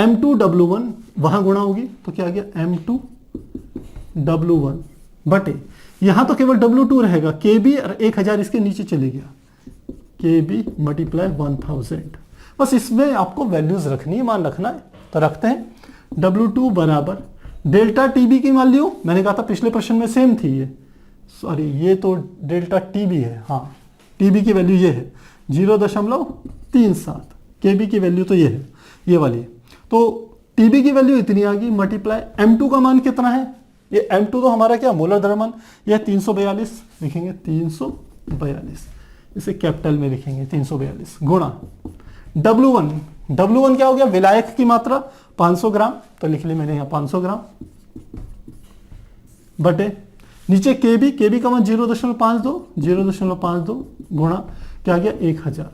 M2W1 वहां गुणा होगी तो क्या आ गया M2W1 बटे, यहां तो केवल W2 रहेगा, KB और 1000 इसके नीचे चले गया, KB मल्टीप्लाई 1000। बस इसमें आपको वैल्यूज रखनी है, मान रखना है। तो रखते हैं W2 बराबर डेल्टा टीबी की मान लियो, मैंने कहा था पिछले प्रश्न में सेम थी ये, सॉरी ये तो डेल्टा टीबी है, हाँ टीबी की वैल्यू ये है 0.37, केबी की वैल्यू तो ये है, ये वाली है। तो टीबी की वैल्यू इतनी आ गई, मल्टीप्लाई M2 का मान कितना है, ये M2 तो हमारा क्या मोलर द्रव्यमान, यह 342 लिखेंगे, 342 इसे कैपिटल में लिखेंगे 342 गुणा W1 क्या हो गया, विलायक की मात्रा 500 ग्राम, तो लिख लिया मैंने यहाँ 500 ग्राम बटे नीचे केबी का मान 0.52 गुणा क्या गया 1000।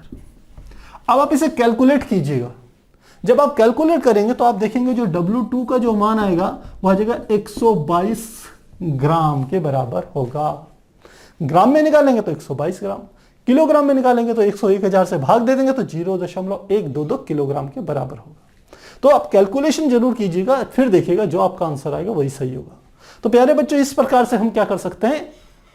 अब आप इसे कैलकुलेट कीजिएगा, जब आप कैलकुलेट करेंगे तो आप देखेंगे जो W2 का जो मान आएगा वह आ जाएगा 122 ग्राम के बराबर होगा। ग्राम में निकालेंगे तो 122 ग्राम, किलोग्राम में निकालेंगे तो 100000 से भाग दे देंगे तो 0.122 किलोग्राम के बराबर होगा। तो आप कैलकुलेशन जरूर कीजिएगा, फिर देखिएगा जो आपका आंसर आएगा वही सही होगा। तो प्यारे बच्चों, इस प्रकार से हम क्या कर सकते हैं,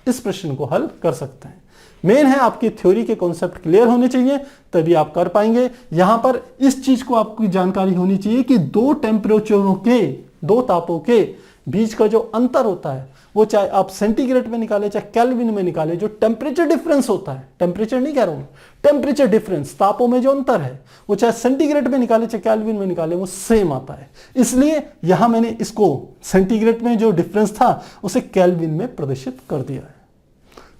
इस प्रश्न को हल कर सकते हैं। मेन है आपकी थ्योरी के कॉन्सेप्ट क्लियर होने चाहिए, तभी आप कर पाएंगे। यहां पर इस चीज को आपकी जानकारी होनी चाहिए कि दो टेम्परेचरों के, दो तापों के बीच का जो अंतर होता है, वो चाहे आप सेंटीग्रेड में निकाले चाहे केल्विन में निकाले, जो टेम्परेचर डिफरेंस होता है, टेम्परेचर नहीं कह रहा हूं, टेम्परेचर डिफरेंस, तापों में जो अंतर है वो चाहे सेंटीग्रेड में निकाले चाहे केल्विन में निकाले वो सेम आता है। इसलिए यहां मैंने इसको सेंटीग्रेड में जो डिफरेंस था उसे केल्विन में प्रदर्शित कर दिया है।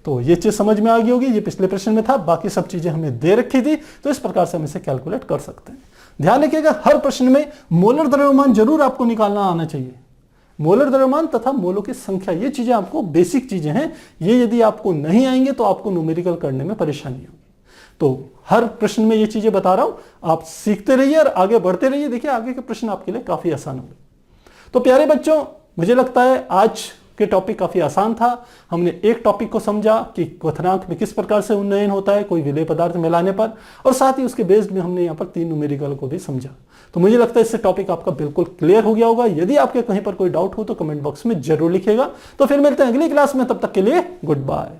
तो ये चीज समझ में आ गई होगी, ये पिछले प्रश्न में था, बाकी सब चीजें हमें दे रखी थी, तो इस प्रकार से हम इसे कैलकुलेट कर सकते हैं। ध्यान रखिएगा, हर प्रश्न में मोलर द्रव्यमान जरूर आपको निकालना आना चाहिए। मोलर द्रव्यमान तथा मोलों की संख्या, ये चीजें आपको बेसिक चीजें हैं, ये यदि आपको नहीं आएंगे तो आपको न्यूमेरिकल करने में परेशानी होगी। तो हर प्रश्न में ये चीजें बता रहा हूं, आप सीखते रहिए और आगे बढ़ते रहिए, देखिए आगे के प्रश्न आपके लिए काफी आसान होंगे। तो प्यारे बच्चों, मुझे लगता है आज के टॉपिक काफी आसान था। हमने एक टॉपिक को समझा कि क्वथनांक में किस प्रकार से उन्नयन होता है कोई विलेय पदार्थ मिलाने पर, और साथ ही उसके बेस्ड में हमने यहाँ पर 3 न्यूमेरिकल को भी समझा। तो मुझे लगता है इससे टॉपिक आपका बिल्कुल क्लियर हो गया होगा। यदि आपके कहीं पर कोई डाउट हो तो कमेंट बॉक्स में जरूर लिखिएगा। तो फिर मिलते हैं अगली क्लास में, तब तक के लिए गुड बाय।